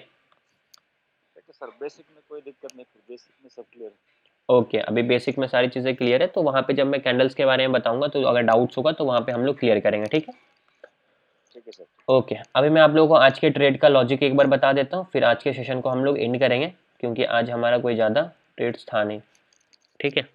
सर, बेसिक में कोई दिक्कत नहीं, फिर बेसिक में सब क्लियर है। ओके, अभी बेसिक में सारी चीज़ें क्लियर है, तो वहाँ पे जब मैं कैंडल्स के बारे में बताऊंगा तो अगर डाउट्स होगा तो वहाँ पे हम लोग क्लियर करेंगे। ठीक है ठीक है सर। ओके, अभी मैं आप लोगों को आज के ट्रेड का लॉजिक एक बार बता देता हूँ, फिर आज के सेशन को हम लोग एंड करेंगे, क्योंकि आज हमारा कोई ज़्यादा ट्रेड्स था नहीं। ठीक है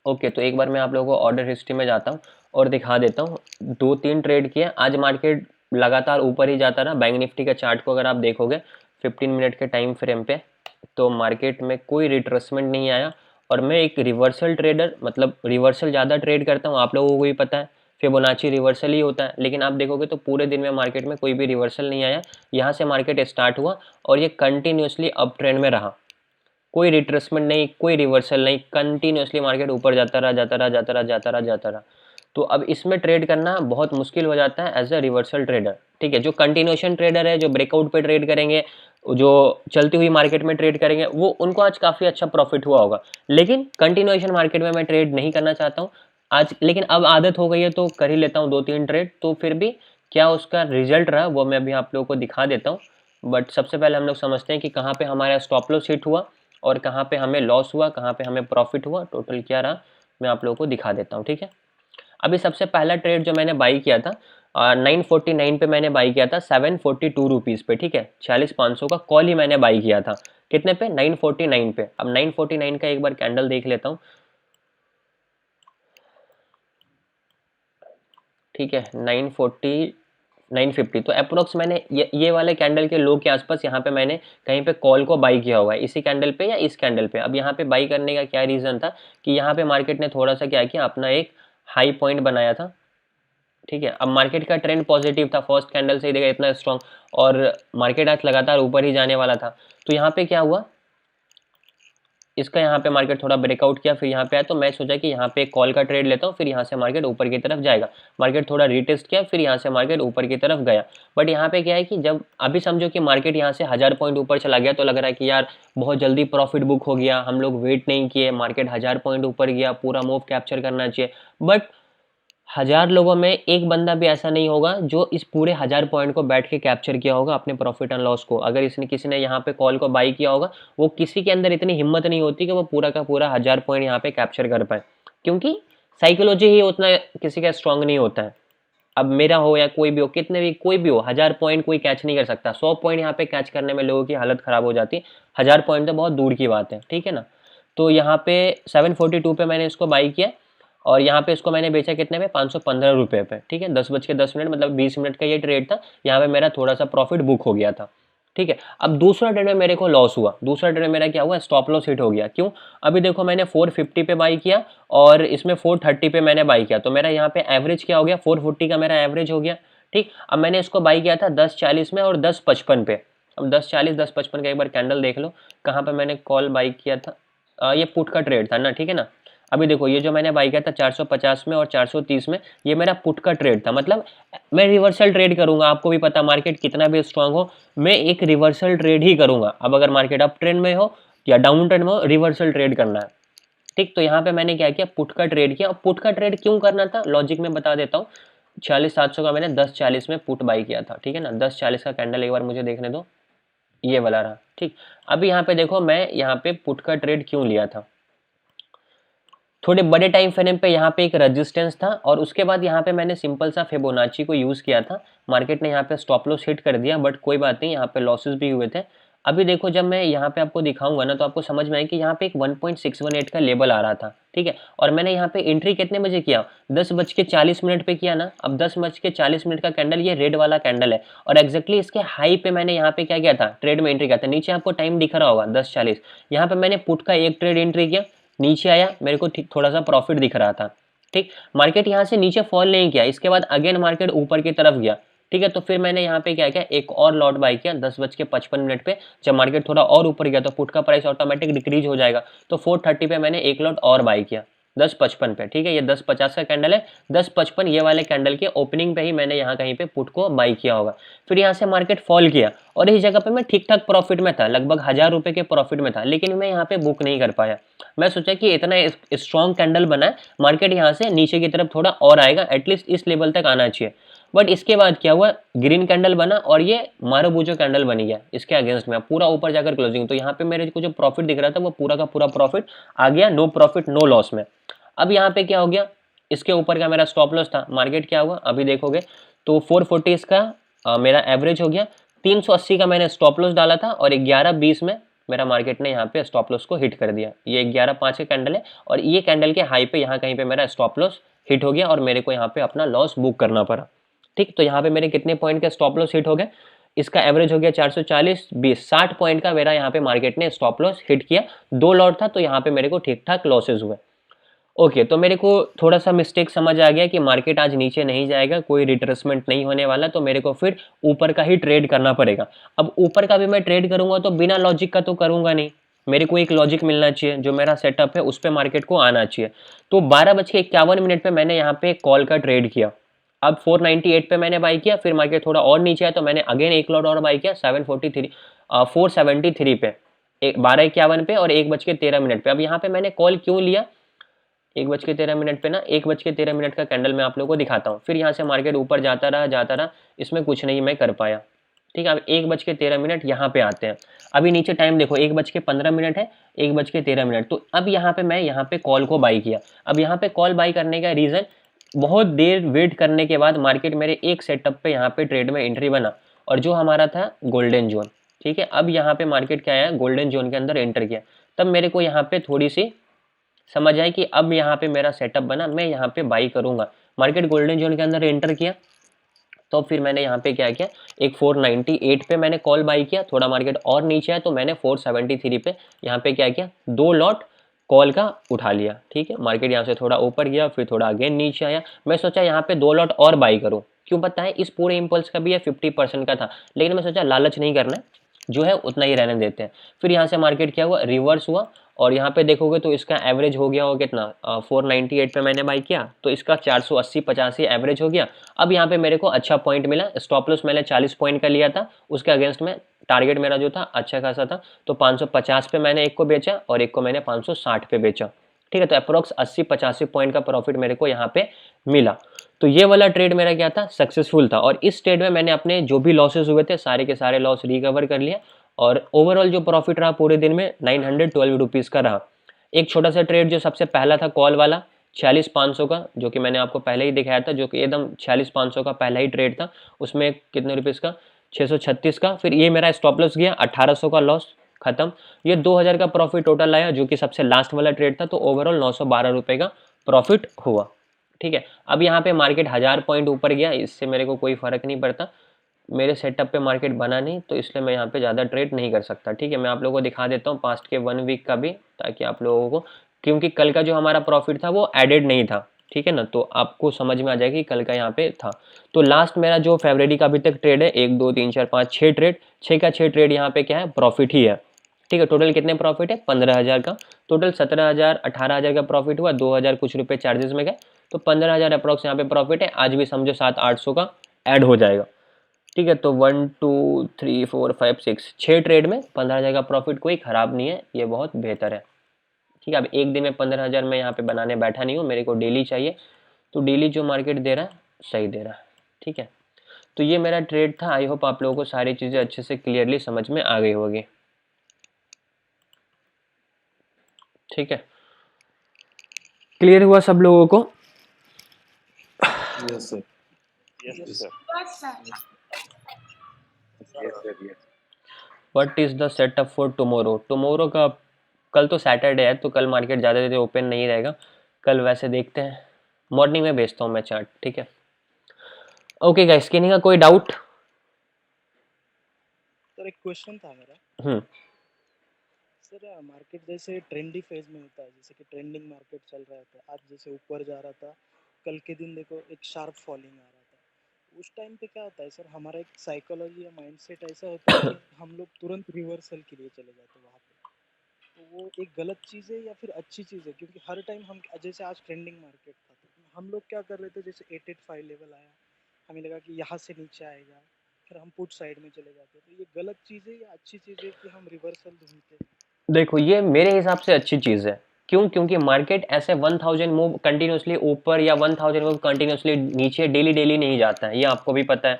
ओके, तो एक बार मैं आप लोगों को ऑर्डर हिस्ट्री में जाता हूँ और दिखा देता हूँ। 2-3 ट्रेड किए आज, मार्केट लगातार ऊपर ही जाता रहा। बैंक निफ्टी का चार्ट को अगर आप देखोगे 15 मिनट के टाइम फ्रेम पे, तो मार्केट में कोई रिट्रेसमेंट नहीं आया। और मैं एक रिवर्सल ट्रेडर, मतलब रिवर्सल ज़्यादा ट्रेड करता हूँ, आप लोगों को भी पता है, फिबोनाची रिवर्सल ही होता है। लेकिन आप देखोगे तो पूरे दिन में मार्केट में कोई भी रिवर्सल नहीं आया। यहाँ से मार्केट स्टार्ट हुआ और ये कंटिन्यूसली अप ट्रेंड में रहा, कोई रिट्रेसमेंट नहीं, कोई रिवर्सल नहीं, कंटिन्यूसली मार्केट ऊपर जाता रहा जाता रहा जाता रहा जाता रहा जाता रहा। तो अब इसमें ट्रेड करना बहुत मुश्किल हो जाता है एज अ रिवर्सल ट्रेडर। ठीक है, जो कंटिन्यूएशन ट्रेडर है, जो ब्रेकआउट पे ट्रेड करेंगे, जो चलती हुई मार्केट में ट्रेड करेंगे, वो उनको आज काफ़ी अच्छा प्रॉफिट हुआ होगा। लेकिन कंटिन्यूएशन मार्केट में मैं ट्रेड नहीं करना चाहता हूँ आज, लेकिन अब आदत हो गई है तो कर ही लेता हूँ 2-3 ट्रेड। तो फिर भी क्या उसका रिजल्ट रहा वो मैं अभी आप लोगों को दिखा देता हूँ। बट सबसे पहले हम लोग समझते हैं कि कहाँ पे हमारा स्टॉप लॉस हिट हुआ और कहाँ पे हमें लॉस हुआ, कहाँ पे हमें प्रॉफिट हुआ, टोटल क्या रहा, मैं आप लोगों को दिखा देता हूँ। ठीक है, अभी सबसे पहला ट्रेड जो मैंने बाई किया था 949 पे मैंने बाई किया था 742 रुपीज़ पे। ठीक है, 46,500 का कॉल ही मैंने बाई किया था। कितने पे? 949 पे। अब 949 का एक बार कैंडल देख लेता हूँ। ठीक है, 950 तो अप्रोक्स मैंने ये वाले कैंडल के लो के आसपास यहाँ पे मैंने कहीं पे कॉल को बाई किया हुआ है, इसी कैंडल पे या इस कैंडल पे। अब यहाँ पे बाई करने का क्या रीज़न था कि यहाँ पे मार्केट ने थोड़ा सा क्या किया, अपना एक हाई पॉइंट बनाया था। ठीक है, अब मार्केट का ट्रेंड पॉजिटिव था, फर्स्ट कैंडल से ही देखा इतना स्ट्रॉन्ग, और मार्केट आज लगातार ऊपर ही जाने वाला था। तो यहाँ पे क्या हुआ, इसका यहाँ पे मार्केट थोड़ा ब्रेकआउट किया, फिर यहाँ पे आया, तो मैं सोचा कि यहाँ पे एक कॉल का ट्रेड लेता हूँ, फिर यहाँ से मार्केट ऊपर की तरफ जाएगा। मार्केट थोड़ा रीटेस्ट किया, फिर यहाँ से मार्केट ऊपर की तरफ गया। बट यहाँ पे क्या है कि जब अभी समझो कि मार्केट यहाँ से 1000 पॉइंट ऊपर चला गया, तो लग रहा है कि यार बहुत जल्दी प्रॉफिट बुक हो गया, हम लोग वेट नहीं किए, मार्केट 1000 पॉइंट ऊपर गया, पूरा मूव कैप्चर करना चाहिए। बट 1000 लोगों में एक बंदा भी ऐसा नहीं होगा जो इस पूरे 1000 पॉइंट को बैठ के कैप्चर किया होगा अपने प्रॉफिट एंड लॉस को। अगर इसने किसी ने यहाँ पे कॉल को बाई किया होगा, वो किसी के अंदर इतनी हिम्मत नहीं होती कि वो पूरा का पूरा 1000 पॉइंट यहाँ पे कैप्चर कर पाए, क्योंकि साइकोलॉजी ही उतना किसी का स्ट्रांग नहीं होता है। अब मेरा हो या कोई भी हो, कितने भी कोई भी हो, 1000 पॉइंट कोई कैच नहीं कर सकता। 100 पॉइंट यहाँ पे कैच करने में लोगों की हालत खराब हो जाती है, 1000 पॉइंट तो बहुत दूर की बात है। ठीक है ना, तो यहाँ पे 742 पे मैंने इसको बाई किया, और यहाँ पे इसको मैंने बेचा कितने पे, 515 रुपये पे। ठीक है, 10:10 मतलब 20 मिनट का ये ट्रेड था। यहाँ पे मेरा थोड़ा सा प्रॉफिट बुक हो गया था। ठीक है, अब दूसरा ट्रेड में मेरे को लॉस हुआ। दूसरा ट्रेड में मेरा क्या हुआ, स्टॉप लॉस हिट हो गया। क्यों? अभी देखो मैंने 450 पे बाई किया और इसमें 430 पे मैंने बाई किया, तो मेरा यहाँ पे एवरेज क्या हो गया, 440 का मेरा एवरेज हो गया। ठीक, अब मैंने इसको बाई किया था 10:40 में और 10:55 पे। अब 10:40 10:55 का एक बार कैंडल देख लो, कहाँ पे मैंने कॉल बाई किया था। ये पुट का ट्रेड था ना। ठीक है ना, अभी देखो ये जो मैंने बाई किया था 450 में और 430 में, ये मेरा पुट का ट्रेड था। मतलब मैं रिवर्सल ट्रेड करूंगा, आपको भी पता मार्केट कितना भी स्ट्रांग हो, मैं एक रिवर्सल ट्रेड ही करूंगा। अब अगर मार्केट अप ट्रेंड में हो या डाउन ट्रेंड में हो, रिवर्सल ट्रेड करना है। ठीक, तो यहाँ पे मैंने क्या किया, पुट का ट्रेड किया। और पुट का ट्रेड क्यों करना था, लॉजिक में बता देता हूँ। 46,700 का मैंने 10:40 में पुट बाई किया था। ठीक है ना, 10:40 का कैंडल एक बार मुझे देखने दो, ये वाला रहा। ठीक, अभी यहाँ पे देखो मैं यहाँ पे पुट का ट्रेड क्यों लिया था, थोड़े बड़े टाइम फ्रेम पे यहाँ पे एक रेजिस्टेंस था, और उसके बाद यहाँ पे मैंने सिंपल सा फिबोनाची को यूज़ किया था। मार्केट ने यहाँ पे स्टॉप लॉस हिट कर दिया, बट कोई बात नहीं, यहाँ पे लॉसेस भी हुए थे। अभी देखो जब मैं यहाँ पे आपको दिखाऊंगा ना, तो आपको समझ में आए कि यहाँ पे एक 1.618 का लेवल आ रहा था। ठीक है, और मैंने यहाँ पे एंट्री कितने बजे किया, 10:40 पे किया ना। अब 10:40 का कैंडल, ये रेड वाला कैंडल है, और एक्जैक्टली इसके हाई पे मैंने यहाँ पे क्या किया था, ट्रेड में एंट्री किया था। नीचे आपको टाइम दिख रहा होगा 10:40, यहाँ पे मैंने पुट का एक ट्रेड एंट्री किया, नीचे आया, मेरे को ठीक थोड़ा सा प्रॉफिट दिख रहा था। ठीक, मार्केट यहाँ से नीचे फॉल नहीं किया, इसके बाद अगेन मार्केट ऊपर की तरफ गया। ठीक है, तो फिर मैंने यहाँ पे क्या किया, एक और लॉट बाई किया 10:55 पे। जब मार्केट थोड़ा और ऊपर गया तो पुट का प्राइस ऑटोमेटिक डिक्रीज हो जाएगा, तो 4:30 पे मैंने एक लॉट और बाई किया 10:55 पे। ठीक है, ये 10:50 का कैंडल है, 10:55 ये वाले कैंडल के ओपनिंग पे ही मैंने यहाँ कहीं पे पुट को बाई किया होगा। फिर यहाँ से मार्केट फॉल किया और इस जगह पे मैं ठीक ठाक प्रॉफिट में था, लगभग 1000 रुपए के प्रॉफिट में था, लेकिन मैं यहाँ पे बुक नहीं कर पाया। मैं सोचा कि इतना स्ट्रॉन्ग कैंडल बना है, मार्केट यहाँ से नीचे की तरफ थोड़ा और आएगा, एटलीस्ट इस लेवल तक आना चाहिए। बट इसके बाद क्या हुआ, ग्रीन कैंडल बना और ये मारुबुजो कैंडल बनी गया इसके अगेंस्ट में, पूरा ऊपर जाकर क्लोजिंग। तो यहाँ पे मेरे को जो प्रॉफिट दिख रहा था वो पूरा का पूरा प्रॉफिट आ गया, नो प्रॉफिट नो लॉस में। अब यहाँ पे क्या हो गया, इसके ऊपर का मेरा स्टॉप लॉस था, मार्केट क्या हुआ अभी देखोगे तो 440 इसका मेरा एवरेज हो गया, 380 का मैंने स्टॉप लॉस डाला था और 11:20 में मेरा मार्केट ने यहाँ पे स्टॉप लॉस को हिट कर दिया। ये 11:05 का कैंडल है और ये कैंडल के हाई पे यहाँ कहीं पे मेरा स्टॉप लॉस हिट हो गया और मेरे को यहाँ पे अपना लॉस बुक करना पड़ा। ठीक, तो यहाँ पे मेरे कितने पॉइंट का स्टॉप लॉस हिट हो गया, इसका एवरेज हो गया 440, 20, 60 पॉइंट का मेरा यहाँ पे मार्केट ने स्टॉप लॉस हिट किया। 2 लॉट था तो यहाँ पे मेरे को ठीक ठाक लॉसेज हुए। ओके, तो मेरे को थोड़ा सा मिस्टेक समझ आ गया कि मार्केट आज नीचे नहीं जाएगा, कोई रिट्रेसमेंट नहीं होने वाला, तो मेरे को फिर ऊपर का ही ट्रेड करना पड़ेगा। अब ऊपर का भी मैं ट्रेड करूंगा तो बिना लॉजिक का तो करूंगा नहीं, मेरे को एक लॉजिक मिलना चाहिए, जो मेरा सेटअप है उस पर मार्केट को आना चाहिए। तो 12:51 पे मैंने यहाँ पे कॉल का ट्रेड किया। अब 498 पे मैंने बाई किया, फिर मार्केट थोड़ा और नीचे आया तो मैंने अगेन एक लॉट और बाई किया 473 पे, 12:51 पे और 1:13 पे। अब यहाँ पे मैंने कॉल क्यों लिया, 1:13 पे ना, 1:13 का कैंडल मैं आप लोगों को दिखाता हूँ। फिर यहाँ से मार्केट ऊपर जाता रहा, इसमें कुछ नहीं मैं कर पाया। ठीक है, अब 1:13 यहाँ पे आते हैं। अभी नीचे टाइम देखो 1:15 है, 1:13। तो अब यहाँ पे मैं यहाँ पे कॉल को बाई किया। अब यहाँ पे कॉल बाई करने का रीज़न, बहुत देर वेट करने के बाद मार्केट मेरे एक सेटअप पे यहाँ पे ट्रेड में एंट्री बना और जो हमारा था गोल्डन जोन। ठीक है, अब यहाँ पे मार्केट क्या आया, गोल्डन जोन के अंदर एंटर किया। तब मेरे को यहाँ पे थोड़ी सी समझ आए कि अब यहाँ पे मेरा सेटअप बना, मैं यहाँ पे बाई करूंगा। मार्केट गोल्डन जोन के अंदर एंटर किया तो फिर मैंने यहाँ पे क्या किया, एक 498 पे मैंने कॉल बाई किया, थोड़ा मार्केट और नीचे आया तो मैंने 473 पे यहाँ पे क्या किया, 2 लॉट कॉल का उठा लिया। ठीक है, मार्केट यहाँ से थोड़ा ऊपर गया, फिर थोड़ा अगेन नीचे आया, मैं सोचा यहाँ पे 2 लॉट और बाई करूँ। क्यों पता है, इस पूरे इम्पल्स का भी ये 50% का था, लेकिन मैं सोचा लालच नहीं करना, जो है उतना ही रहने देते हैं। फिर यहाँ से मार्केट क्या हुआ, रिवर्स हुआ और यहाँ पे देखोगे तो इसका एवरेज हो गया हो कितना, 498 पे मैंने बाई किया तो इसका 480-85 एवरेज हो गया। अब यहाँ पे मेरे को अच्छा पॉइंट मिला, स्टॉप लॉस मैंने 40 पॉइंट का लिया था, उसके अगेंस्ट में टारगेट मेरा जो था अच्छा खासा था, तो 550 पे मैंने एक को बेचा और एक को मैंने 560 पे बेचा। ठीक है, तो अप्रोक्स 80-85 पॉइंट का प्रॉफिट मेरे को यहाँ पे मिला। तो ये वाला ट्रेड मेरा क्या था, सक्सेसफुल था। और इस ट्रेड में मैंने अपने जो भी लॉसेस हुए थे सारे के सारे लॉस रिकवर कर लिया और ओवरऑल जो प्रॉफिट रहा पूरे दिन में 912 रुपीज़ का रहा। एक छोटा सा ट्रेड जो सबसे पहला था कॉल वाला 46,500 का, जो कि मैंने आपको पहले ही दिखाया था, जो कि एकदम 46,500 का पहला ही ट्रेड था, उसमें कितने रुपीज़ का, 636 का। फिर ये मेरा स्टॉप लॉस गया 1800 का, लॉस खत्म। ये 2000 का प्रॉफिट टोटल आया, जो कि सबसे लास्ट वाला ट्रेड था, तो ओवरऑल 912 रुपये का प्रॉफिट हुआ। ठीक है, अब यहाँ पे मार्केट 1000 पॉइंट ऊपर गया, इससे मेरे को कोई फर्क नहीं पड़ता, मेरे सेटअप पे मार्केट बना नहीं, तो इसलिए मैं यहाँ पे ज़्यादा ट्रेड नहीं कर सकता। ठीक है, मैं आप लोगों को दिखा देता हूँ पास्ट के 1 वीक का भी, ताकि आप लोगों को, क्योंकि कल का जो हमारा प्रॉफिट था वो एडेड नहीं था। ठीक है ना, तो आपको समझ में आ जाएगी कल का यहाँ पे था। तो लास्ट मेरा जो फरवरी का अभी तक ट्रेड है, 1 2 3 4 5 6 ट्रेड, 6 का 6 ट्रेड यहाँ पे क्या है, प्रॉफिट ही है। ठीक है, टोटल कितने प्रॉफिट है, 15,000 का, टोटल 17,000 18,000 का प्रॉफिट हुआ, 2,000 कुछ रुपये चार्जेस में गए, तो 15,000 अप्रॉक्स यहाँ पे प्रॉफिट है। आज भी समझो 700-800 का ऐड हो जाएगा। ठीक है, तो 1 2 3 4 5 6 6 ट्रेड में 15,000 का प्रॉफिट कोई ख़राब नहीं है, ये बहुत बेहतर है। ठीक है, अब एक दिन में 15,000 मैं यहाँ पे बनाने बैठा नहीं हूँ, मेरे को डेली चाहिए, तो डेली जो मार्केट दे रहा है सही दे रहा है। ठीक है, तो ये मेरा ट्रेड था। आई होप आप लोगों को सारी चीज़ें अच्छे से क्लियरली समझ में आ गई होगी। ठीक है, क्लियर हुआ सब लोगों को? Yes, sir. Yes, sir. What is the setup for tomorrow? Tomorrow का, कल तो सैटरडे है तो कल मार्केट ज़्यादा देर ओपन नहीं रहेगा, कल वैसे देखते हैं, मॉर्निंग में भेजता हूँ मैं चार्ट। ठीक है, ओके गाइस, किसी का कोई डाउट? सर एक क्वेश्चन था मेरा, हम्म सर मार्केट जैसे ट्रेंडी फेज में होता है, जैसे कि ट्रेंडिंग मार्केट चल रहा था, आज जैसे ऊपर जा रहा था, कल के दिन देखो एक शार्प फॉलिंग आ रहा था। उस टाइम पे क्या होता है सर, हमारा एक साइकोलॉजी या माइंडसेट ऐसा होता है कि हम लोग तुरंत रिवर्सल के लिए चले जाते हैं वहाँ पे। तो वो एक गलत चीज़ है या फिर अच्छी चीज़ है, क्योंकि हर टाइम हम जैसे आज ट्रेंडिंग मार्केट था तो हम लोग क्या कर रहे थे, जैसे 885 लेवल आया, हमें लगा कि यहाँ से नीचे आएगा, फिर हम पुट साइड में चले जाते। तो ये गलत चीज़ है या अच्छी चीज़ है कि हम रिवर्सल ढूंढते? देखो, ये मेरे हिसाब से अच्छी चीज़ है। क्यों? क्योंकि मार्केट ऐसे 1000 मूव कंटिन्यूसली ऊपर या 1000 मूव कंटिन्यूसली नीचे डेली डेली नहीं जाता है, ये आपको भी पता है।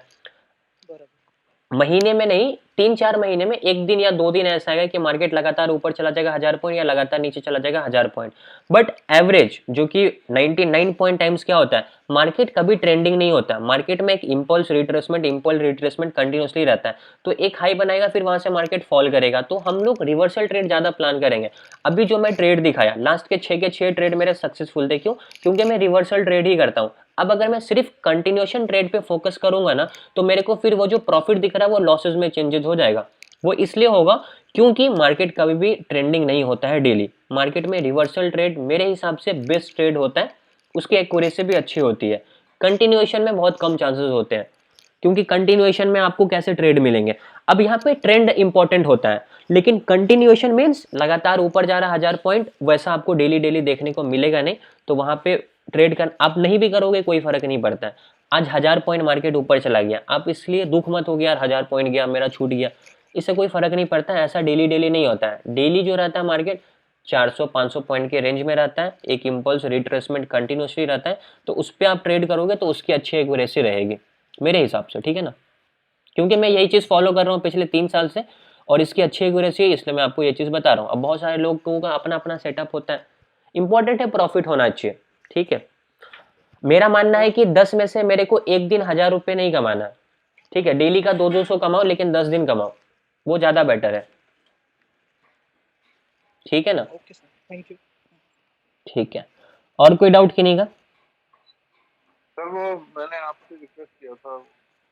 बराबर। महीने में नहीं, 3-4 महीने में एक दिन या 2 दिन ऐसा आएगा कि मार्केट लगातार ऊपर चला जाएगा 1000 पॉइंट या लगातार नीचे चला जाएगा 1000 पॉइंट। बट एवरेज जो कि 99 पॉइंट टाइम्स क्या होता है, मार्केट कभी ट्रेंडिंग नहीं होता। मार्केट में एक इम्पल्स रिट्रेसमेंट कंटिन्यूसली रहता है। तो एक हाई बनाएगा, फिर वहां से मार्केट फॉल करेगा, तो हम लोग रिवर्सल ट्रेड ज्यादा प्लान करेंगे। अभी जो मैं ट्रेड दिखाया, लास्ट के 6 ट्रेड मेरे सक्सेसफुल थे। क्यों? क्योंकि मैं रिवर्सल ट्रेड ही करता हूँ। अब अगर मैं सिर्फ कंटिन्यूएशन ट्रेड पे फोकस करूंगा ना, तो मेरे को फिर वो जो प्रॉफिट दिख रहा है वो लॉसेस में चेंजेस हो जाएगा। वो इसलिए होगा क्योंकि मार्केट कभी भी ट्रेंडिंग नहीं होता है डेली। मार्केट में रिवर्सल ट्रेड मेरे हिसाब से बेस्ट ट्रेड होता है, उसकी एक्यूरेसी भी अच्छी होती है। कंटिन्यूएशन में बहुत कम चांसेस होते हैं, क्योंकि कंटिन्यूएशन में आपको कैसे ट्रेड मिलेंगे। अब यहाँ पे ट्रेंड इंपॉर्टेंट होता है, लेकिन कंटिन्यूएशन मीन्स लगातार ऊपर जा रहा 1000 पॉइंट, वैसा आपको डेली डेली देखने को मिलेगा नहीं। तो वहां पे ट्रेड कर आप नहीं भी करोगे कोई फर्क नहीं पड़ता है। आज 1000 पॉइंट मार्केट ऊपर चला गया, आप इसलिए दुख मत हो गया यार 1000 पॉइंट गया मेरा छूट गया, इससे कोई फर्क नहीं पड़ता है। ऐसा डेली डेली नहीं होता है। डेली जो रहता है मार्केट 400-500 पॉइंट के रेंज में रहता है, एक इम्पल्स रिट्रेसमेंट कंटिन्यूसली रहता है। तो उस पर आप ट्रेड करोगे तो उसकी अच्छी एक्यूरेसी रहेगी मेरे हिसाब से, ठीक है ना। क्योंकि मैं यही चीज़ फॉलो कर रहा हूँ पिछले 3 साल से, और इसकी अच्छी एक्यूरेसी है, इसलिए मैं आपको ये चीज़ बता रहा हूँ। अब बहुत सारे लोगों का अपना अपना सेटअप होता है। इंपॉर्टेंट है प्रॉफिट होना चाहिए, ठीक है। मेरा मानना है कि 10 में से मेरे को एक दिन 1000 रुपये नहीं कमाना, ठीक है। डेली का 200-200 कमाओ, लेकिन 10 दिन कमाओ, वो ज़्यादा बेटर है, ठीक है ना। Okay sir, thank you. ठीक है, और कोई डाउट किन्हीं का? सर वो मैंने आपसे रिक्वेस्ट किया था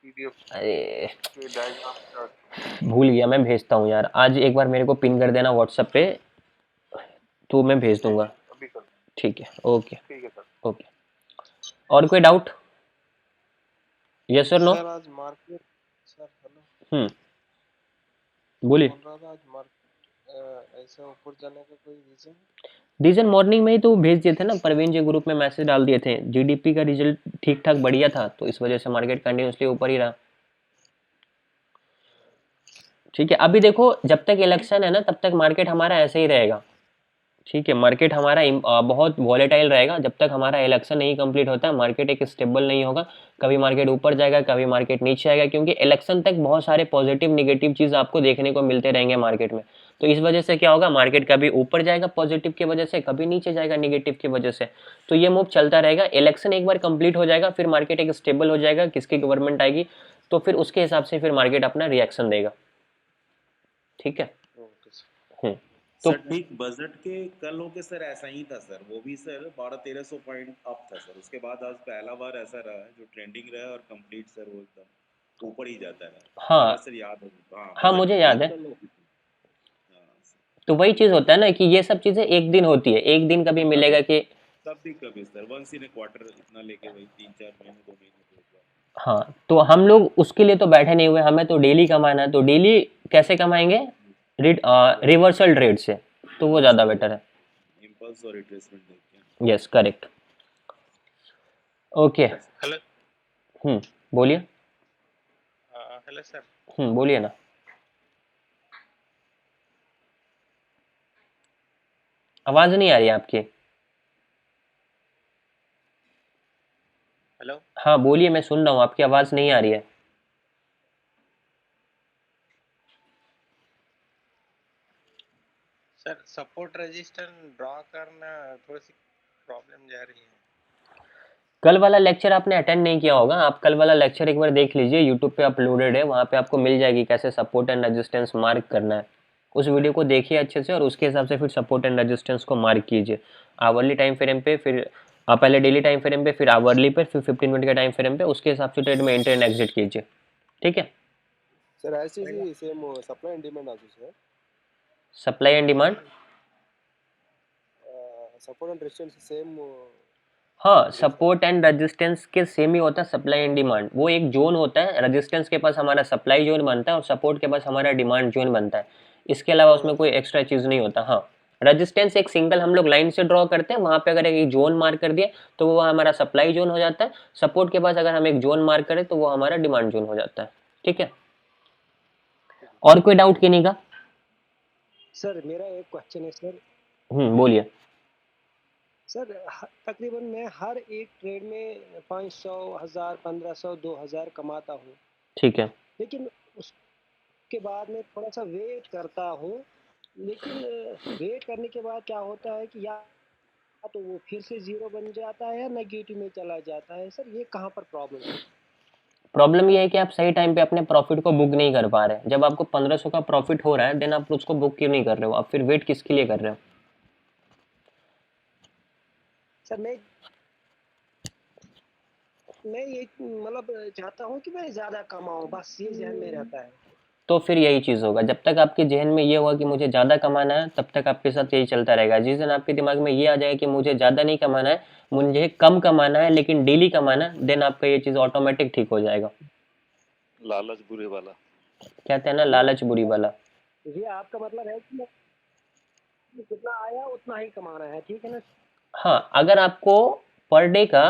पीडीएफ अरे के डायग्राम का। भूल गया, मैं भेजता हूँ यार। आज एक बार मेरे को पिन कर देना व्हाट्सएप पे, तो मैं भेज जी दूंगा। जी अभी कर। ठीक है, ओके ठीक है सर। ओके। और कोई डाउट? यस और नो? सर आज मार्केट, सर हेलो, बोलिए। बोल रहा था आज मार्केट ऐसे ऊपर जाने का कोई रीजन? रीजन मॉर्निंग में ही तो भेज दिए थे ना, प्रवीण जी ग्रुप में मैसेज डाल दिए थे। जीडीपी का रिजल्ट ठीक ठाक बढ़िया था, तो इस वजह से मार्केट कंटिन्यूसली ऊपर ही रहा, ठीक है। अभी देखो, जब तक इलेक्शन है ना तब तक मार्केट हमारा ऐसे ही रहेगा, ठीक है। मार्केट हमारा बहुत वॉलेटाइल रहेगा जब तक हमारा इलेक्शन नहीं कंप्लीट होता है। मार्केट एक स्टेबल नहीं होगा, कभी मार्केट ऊपर जाएगा, कभी मार्केट नीचे आएगा, क्योंकि इलेक्शन तक बहुत सारे पॉजिटिव निगेटिव चीज़ आपको देखने को मिलते रहेंगे मार्केट में। तो इस वजह से क्या होगा, मार्केट कभी ऊपर जाएगा पॉजिटिव की वजह से, कभी नीचे जाएगा निगेटिव की वजह से। तो ये मूव चलता रहेगा। इलेक्शन एक बार कंप्लीट हो जाएगा, फिर मार्केट एक स्टेबल हो जाएगा, किसकी गवर्नमेंट आएगी, तो फिर उसके हिसाब से फिर मार्केट अपना रिएक्शन देगा, ठीक है। Okay sir. तो सर ठीक बजट के कल हो के सर ऐसा ही था सर, वो भी सर 1200-1300 पॉइंट अप था सर। उसके बाद आज पहला बार ऐसा रहा है जो ट्रेंडिंग रहा है और कंप्लीट सर वो एकदम ऊपर ही जाता है। हाँ मेरा सर याद है। हाँ हाँ, बजट मुझे के याद ठीक है। कल हो गई थी। हाँ सर। तो वही चीज होता है ना कि ये सब चीजें एक दिन होती है, एक दिन कभी मिलेगा कि तब भी कभी sir once in a quarter इतना लेके वही 3-4 महीने 2 महीने पे एक बार। हाँ, तो हम लोग उसके लिए तो बैठे नहीं हुए, हमें तो डेली कमाना है। तो डेली कैसे कमाएंगे? रिवर्सल ट्रेड से, तो वो ज़्यादा बेटर है। इम्पल्स और रिट्रेसमेंट देख के। Yes, correct. ओके। हेलो बोलिए। Hello sir. बोलिए ना। आवाज नहीं आ रही है आपकी। हेलो हाँ बोलिए, मैं सुन रहा हूँ, आपकी आवाज नहीं आ रही है। सर सपोर्ट रेजिस्टेंस ड्रॉ करना थोड़ी सी प्रॉब्लम जा रही है। कल वाला लेक्चर आपने अटेंड नहीं किया होगा, आप कल वाला लेक्चर एक बार देख लीजिए, यूट्यूब पे अपलोडेड है, वहाँ पे आपको मिल जाएगी कैसे सपोर्ट एंड रेजिस्टेंस मार्क करना है। उस वीडियो को देखिए अच्छे से, और उसके हिसाब से फिर सपोर्ट एंड रेजिस्टेंस को मार्क कीजिए। आवरली टाइम फ्रेम पे, फिर आप पहले डेली टाइम फ्रेम पे, फिर आवरली पे, फिर 15 मिनट के टाइम फ्रेम पे, उसके हिसाब से ट्रेड में एंटर एंड एग्जिट कीजिए, ठीक है। Sir, as is the same supply and demand also, sir. Supply and demand, support and resistance same हाँ सपोर्ट एंड रेजिस्टेंस के सेम ही होता है सप्लाई एंड डिमांड। वो एक जोन होता है, रेजिस्टेंस के पास हमारा सप्लाई जोन बनता है और सपोर्ट के पास हमारा डिमांड जोन बनता है। इसके अलावा उसमें कोई एक्स्ट्रा चीज़ नहीं होता। हाँ रेजिस्टेंस एक सिंगल हम लोग लाइन से ड्रॉ करते हैं, वहाँ पे अगर एक जोन मार्क कर दिया तो वो हमारा सप्लाई जोन हो जाता है। सपोर्ट के पास अगर हम एक जोन मार्क करें तो वो हमारा डिमांड जोन हो जाता है। ठीक है, और कोई डाउट किन्हीं का? सर मेरा एक क्वेश्चन है सर। बोलिए। सर तकरीबन मैं हर एक ट्रेड में 500, 1000, 1500, 2000 कमाता हूँ, ठीक है, लेकिन उसके बाद मैं थोड़ा सा वेट करता हूँ, लेकिन वेट करने के बाद क्या होता है कि या तो वो फिर से जीरो बन जाता है या नेगेटिव में चला जाता है। सर ये कहाँ पर प्रॉब्लम है? प्रॉब्लम ये है कि आप सही टाइम पे अपने प्रॉफिट को बुक नहीं कर पा रहे। जब आपको 1500 का प्रॉफिट हो रहा है देन आप उसको बुक क्यों नहीं कर रहे हो? आप फिर वेट किसके लिए कर रहे हो? सर मैं ये मतलब चाहता हूँ कि मैं ज़्यादा कमाऊँ, बस ये ज़हन में रहता है। तो फिर यही चीज़ होगा। जब तक आपके जहन में ये होगा कि मुझे ज़्यादा कमाना है तब तक आपके साथ यही चलता रहेगा। जिस दिन आपके दिमाग में ये आ जाए कि मुझे ज़्यादा नहीं कमाना है, मुझे कम कमाना है लेकिन डेली कमाना है, देन आपका ये चीज़ ऑटोमेटिक ठीक हो जाएगा। लालच बुरे वाला। कहते हैं ना लालच बुरी वाला। ये आपका मतलब है कि जितना आया उतना ही कमाना है, ठीक है ना? हाँ, अगर आपको पर डे का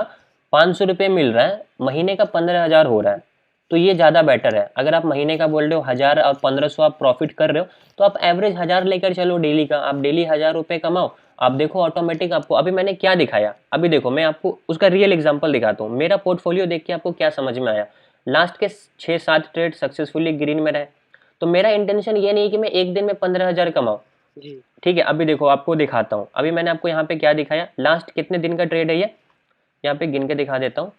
500 रुपये मिल रहा है, महीने का 15,000 हो रहा है तो ये ज़्यादा बेटर है। अगर आप महीने का बोल रहे हो 1000 और 1500 आप प्रॉफिट कर रहे हो तो आप एवरेज 1000 लेकर चलो डेली का। आप डेली 1000 रुपये कमाओ, आप देखो ऑटोमेटिक आपको। अभी मैंने क्या दिखाया, अभी देखो मैं आपको उसका रियल एग्जांपल दिखाता हूँ। मेरा पोर्टफोलियो देख के आपको क्या समझ में आया? लास्ट के 6-7 ट्रेड सक्सेसफुली ग्रीन में रहे। तो मेरा इंटेंशन ये नहीं कि मैं एक दिन में 15,000 कमाऊँ। जी ठीक है, अभी देखो आपको दिखाता हूँ। अभी मैंने आपको यहाँ पे क्या दिखाया, लास्ट कितने दिन का ट्रेड है ये, यहाँ पे गिन के दिखा देता हूँ।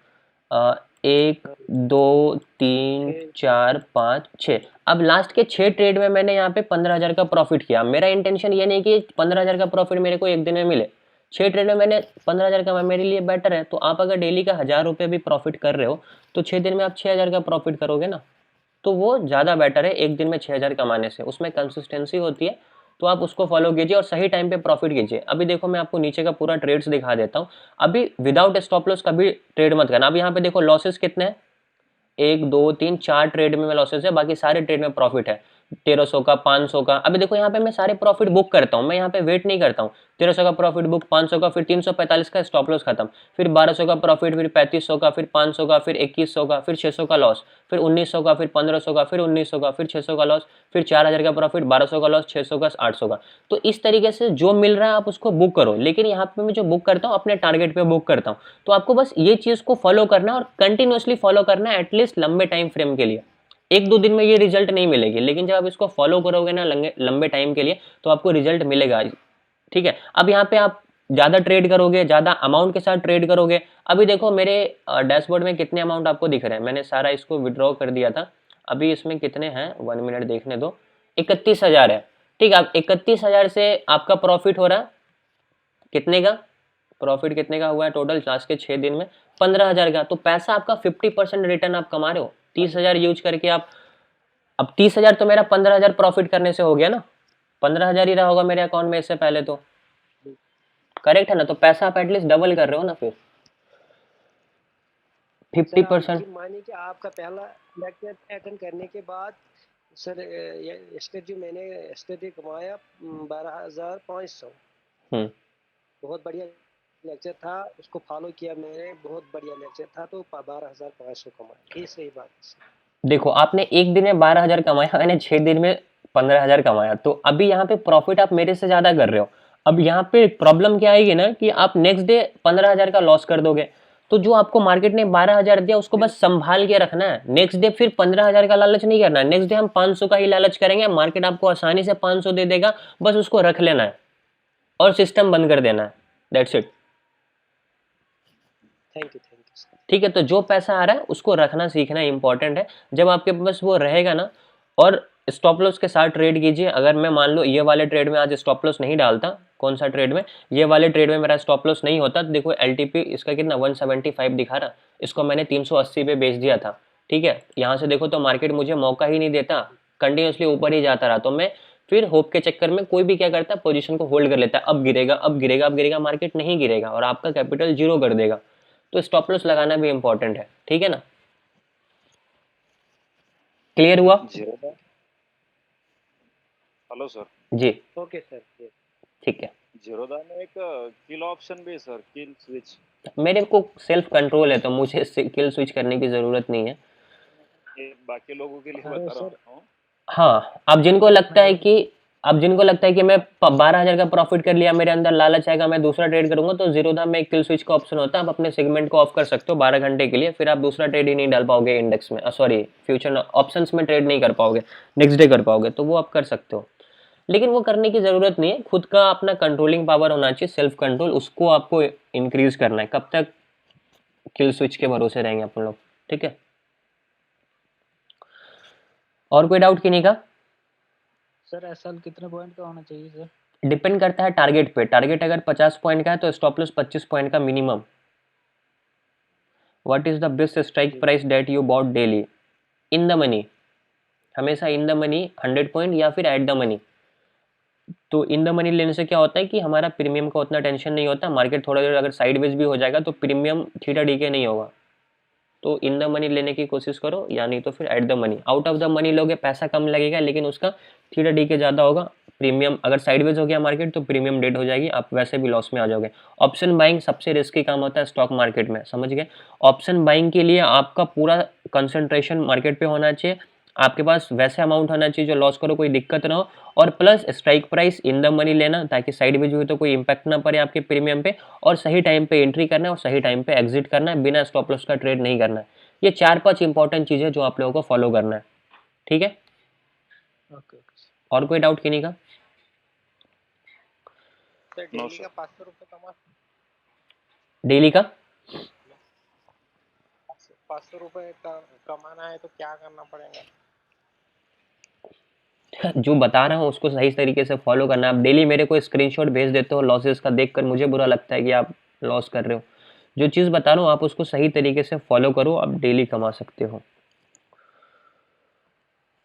1 2 3 4 5 6। अब लास्ट के 6 ट्रेड में मैंने यहाँ पे 15,000 का प्रॉफिट किया। मेरा इंटेंशन ये नहीं कि 15,000 का प्रॉफिट मेरे को एक दिन में मिले। 6 ट्रेड में मैंने 15,000 कमाया, मेरे लिए बेटर है। तो आप अगर डेली का 1000 रुपये भी प्रॉफिट कर रहे हो तो 6 दिन में आप 6,000 का प्रॉफिट करोगे ना, तो वो ज़्यादा बेटर है एक दिन में 6,000 कमाने से। उसमें कंसिस्टेंसी होती है, तो आप उसको फॉलो कीजिए और सही टाइम पे प्रॉफिट कीजिए। अभी देखो मैं आपको नीचे का पूरा ट्रेड्स दिखा देता हूँ। अभी विदाउट स्टॉप लॉस कभी ट्रेड मत करना। अब यहाँ पे देखो लॉसेस कितने हैं, 1 2 3 4 ट्रेड में लॉसेस है, बाकी सारे ट्रेड में प्रॉफिट है। 1300 का, 500 का। अभी देखो यहाँ पे मैं सारे प्रॉफिट बुक करता हूँ, मैं यहाँ पे वेट नहीं करता हूँ। 1300 का प्रॉफिट बुक, 500 का, फिर 345 का स्टॉप लॉस खत्म, फिर 1200 का प्रॉफिट, फिर 3500 का, फिर 500 का, फिर 2100 का, फिर 600 का लॉस, फिर 1900 का, फिर 1500 का, फिर 1900 का, फिर 600 का लॉस, फिर 4000 का प्रॉफिट, 1200 का लॉस, 600 का, 800 का। तो इस तरीके से जो मिल रहा है आप उसको बुक करो। लेकिन यहाँ पे मैं जो बुक करता हूँ अपने टारगेट पे बुक करता हूँ। तो आपको बस ये चीज़ को फॉलो करना है और कंटिन्यूसली फॉलो करना है, एटलीस्ट लंबे टाइम फ्रेम के लिए। 1-2 दिन में ये रिजल्ट नहीं मिलेगी, लेकिन जब आप इसको फॉलो करोगे ना लंबे टाइम के लिए तो आपको रिजल्ट मिलेगा। ठीक है, अब यहाँ पे आप ज़्यादा ट्रेड करोगे, ज़्यादा अमाउंट के साथ ट्रेड करोगे। अभी देखो मेरे डैशबोर्ड में कितने अमाउंट आपको दिख रहे हैं, मैंने सारा इसको विड्रॉ कर दिया था। अभी इसमें कितने हैं, 1 मिनट देखने दो। 31,000 है। ठीक है, अब 31,000 से आपका प्रॉफिट हो रहा है कितने का? प्रॉफिट कितने का हुआ है टोटल लास्ट के 6 दिन में? 15,000 का। तो पैसा आपका 50% रिटर्न आप कमा रहे हो। 30,000 यूज करके आप, अब 30,000 तो मेरा 15,000 प्रॉफिट करने से हो गया ना। 15,000 ही रहा होगा मेरे अकाउंट में इससे पहले, तो करेक्ट है ना? तो पैसा आप एटलीस्ट डबल कर रहे हो ना फिर। 50%। मानिए कि आपका पहला लेक्चर अटेंड करने के बाद सर यस्टरडे मैंने यस्टरडे कमाया 12,500। बहुत बढ़िया लेक्चर था, उसको फॉलो किया मैंने, बहुत बढ़िया लेक्चर था, तो 12,500 कमाया। ये सही बात है। देखो आपने एक दिन में 12,000 कमाया, मैंने 6 दिन में 15,000 कमाया। तो अभी यहाँ पे प्रॉफिट आप मेरे से ज़्यादा कर रहे हो। अब यहाँ पे प्रॉब्लम क्या आएगी ना कि आप नेक्स्ट डे 15,000 का लॉस कर दोगे। तो जो आपको मार्केट ने 12,000 दिया उसको बस संभाल के रखना है। नेक्स्ट डे फिर 15,000 का लालच नहीं करना है। नेक्स्ट डे हम 500 का ही लालच करेंगे, मार्केट आपको आसानी से 500 दे देगा, बस उसको रख लेना है और सिस्टम बंद कर देना है। That's it. Thank you sir. ठीक है, तो जो पैसा आ रहा है उसको रखना सीखना इंपॉर्टेंट है। जब आपके पास वो रहेगा ना, और स्टॉप लॉस के साथ ट्रेड कीजिए। अगर मैं मान लो ये वाले ट्रेड में आज स्टॉप लॉस नहीं डालता, कौन सा ट्रेड में, ये वाले ट्रेड में मेरा स्टॉप लॉस नहीं होता, तो देखो एलटीपी इसका कितना 175 दिखा रहा, इसको मैंने 380 पे बेच दिया था। ठीक है, यहाँ से देखो तो मार्केट मुझे मौका ही नहीं देता, कंटिन्यूसली ऊपर ही जाता रहा। तो मैं फिर होप के चक्कर में कोई भी क्या करता है, पोजीशन को होल्ड कर लेता है, अब गिरेगा अब गिरेगा अब गिरेगा, मार्केट नहीं गिरेगा और आपका कैपिटल जीरो कर देगा। तो स्टॉप लॉस लगाना भी इंपॉर्टेंट है, ठीक है ना? क्लियर हुआ? Zerodha, hello sir. जी ओके सर। ठीक है। जीरोधा में एक किल ऑप्शन भी है सर, किल स्विच। मेरे को सेल्फ कंट्रोल है तो मुझे किल स्विच करने की जरूरत नहीं है। ये बाकी लोगों के लिए अरे बता सर, रहा हूँ। हाँ, अब जिनको लगता है कि मैं 12,000 का प्रॉफिट कर लिया, मेरे अंदर लालच आएगा, मैं दूसरा ट्रेड करूंगा, तो जीरोधा में एक किल स्विच का ऑप्शन होता है, आप अपने सेगमेंट को ऑफ कर सकते हो 12 घंटे के लिए, फिर आप दूसरा ट्रेड ही नहीं डाल पाओगे इंडेक्स में, सॉरी फ्यूचर ऑप्शंस में ट्रेड नहीं कर पाओगे, नेक्स्ट डे कर पाओगे, तो वो आप कर सकते हो। लेकिन वो करने की जरूरत नहीं है, खुद का अपना कंट्रोलिंग पावर होना चाहिए, सेल्फ कंट्रोल, उसको आपको इंक्रीज करना है। कब तक किल स्विच के भरोसे रहेंगे अपन लोग, ठीक है? और कोई डाउट किन्हीं का? सर एसएल कितने पॉइंट का होना चाहिए सर? डिपेंड करता है टारगेट पे। टारगेट अगर 50 पॉइंट का है तो स्टॉप लॉस 25 पॉइंट का minimum. What is the best strike price that you bought daily? In the money, हमेशा इन द मनी 100 पॉइंट या फिर एट द मनी। तो इन द मनी लेने से क्या होता है कि हमारा प्रीमियम का उतना टेंशन नहीं होता, मार्केट थोड़ा देर अगर साइडवेज भी हो जाएगा तो प्रीमियम थीटा डीके नहीं होगा। तो इन द मनी लेने की कोशिश करो, या नहीं तो फिर at the money. Out of the money लोगे पैसा कम लगेगा लेकिन उसका थीटा डीके ज़्यादा होगा। प्रीमियम अगर साइडवेज हो गया मार्केट तो प्रीमियम डेड हो जाएगी, आप वैसे भी लॉस में आ जाओगे। ऑप्शन बाइंग सबसे रिस्की काम होता है स्टॉक मार्केट में, समझ गए? ऑप्शन बाइंग के लिए आपका पूरा कंसंट्रेशन मार्केट पे होना चाहिए, आपके पास वैसे अमाउंट होना चाहिए जो लॉस करो कोई दिक्कत ना हो, और plus strike price in the money लेना ताकि साइडवेज हुई तो कोई इंपैक्ट ना पड़े आपके प्रीमियम पे, और सही टाइम पे एंट्री करना है और सही टाइम पे एग्जिट करना है, बिना स्टॉप लॉस का ट्रेड नहीं करना है। ये 4-5 इंपॉर्टेंट चीजें जो आप लोगों को फॉलो करना है, ठीक है? ओके। और कोई डाउट किन्हीं का? सर डेली का 500 रुपये कमा, डेली का 500 रुपये कमाना है तो क्या करना पड़ेगा? जो बता रहा हूँ उसको सही तरीके से फॉलो करना है। आप डेली मेरे को स्क्रीनशॉट भेज देते हो लॉसेस का, देखकर मुझे बुरा लगता है कि आप लॉस कर रहे हो। जो चीज़ बता रहा हूँ आप उसको सही तरीके से फॉलो करो, आप डेली कमा सकते हो।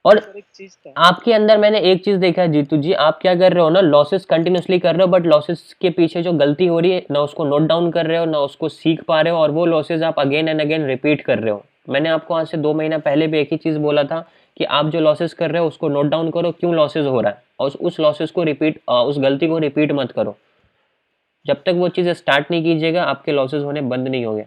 और सर एक चीज था, आपके अंदर मैंने एक चीज देखा है जीतू जी, आप क्या कर रहे हो ना, लॉसेस कंटिन्यूसली कर रहे हो, बट लॉसेस के पीछे जो गलती हो रही है ना उसको नोट डाउन कर रहे हो ना उसको सीख पा रहे हो, और वो लॉसेस आप अगेन एंड अगेन रिपीट कर रहे हो। मैंने आपको आज से 2 महीना पहले भी एक ही चीज बोला था कि आप जो लॉसेस कर रहे हो उसको नोट डाउन करो, क्यों लॉसेस हो रहा है, और उस लॉसेस को रिपीट, उस गलती को रिपीट मत करो। जब तक वो चीज़ स्टार्ट नहीं कीजिएगा आपके लॉसेस होने बंद नहीं होंगे।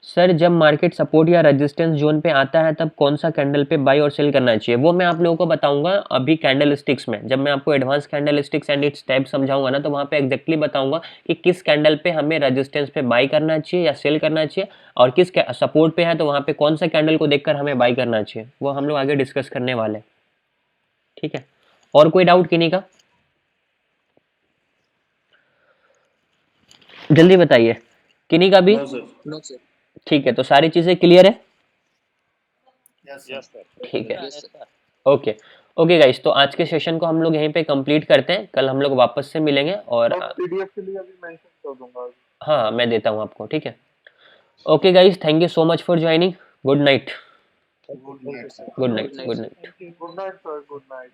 सर जब मार्केट सपोर्ट या रेजिस्टेंस जोन पे आता है तब कौन सा कैंडल पे बाई और सेल करना चाहिए, वो मैं आप लोगों को बताऊंगा अभी कैंडल स्टिक्स में। जब मैं आपको advance candle sticks and it's type समझाऊंगा ना तो वहाँ पे एग्जैक्टली बताऊंगा कि किस कैंडल पे हमें रेजिस्टेंस पे बाई करना चाहिए या सेल करना चाहिए, और किस सपोर्ट पे है तो वहाँ पे कौन सा कैंडल को देखकर हमें बाई करना चाहिए, वो हम लोग आगे डिस्कस करने वाले, ठीक है? और कोई डाउट किन्हीं का? जल्दी बताइए, किन्हीं का भी? No sir. ठीक है, तो सारी चीजें क्लियर है? Yes sir. ठीक है, ओके ओके गाइस, तो आज के सेशन को हम लोग यहीं पे कंप्लीट करते हैं, कल हम लोग वापस से मिलेंगे। और पीडीएफ के लिए अभी मेंशन कर दूंगा। हाँ मैं देता हूँ आपको, ठीक है? Okay guys, thank you so much for joining. Good night. Good night sir. Good night. Good night. Thank you. Good night sir. Good night.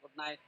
Good night.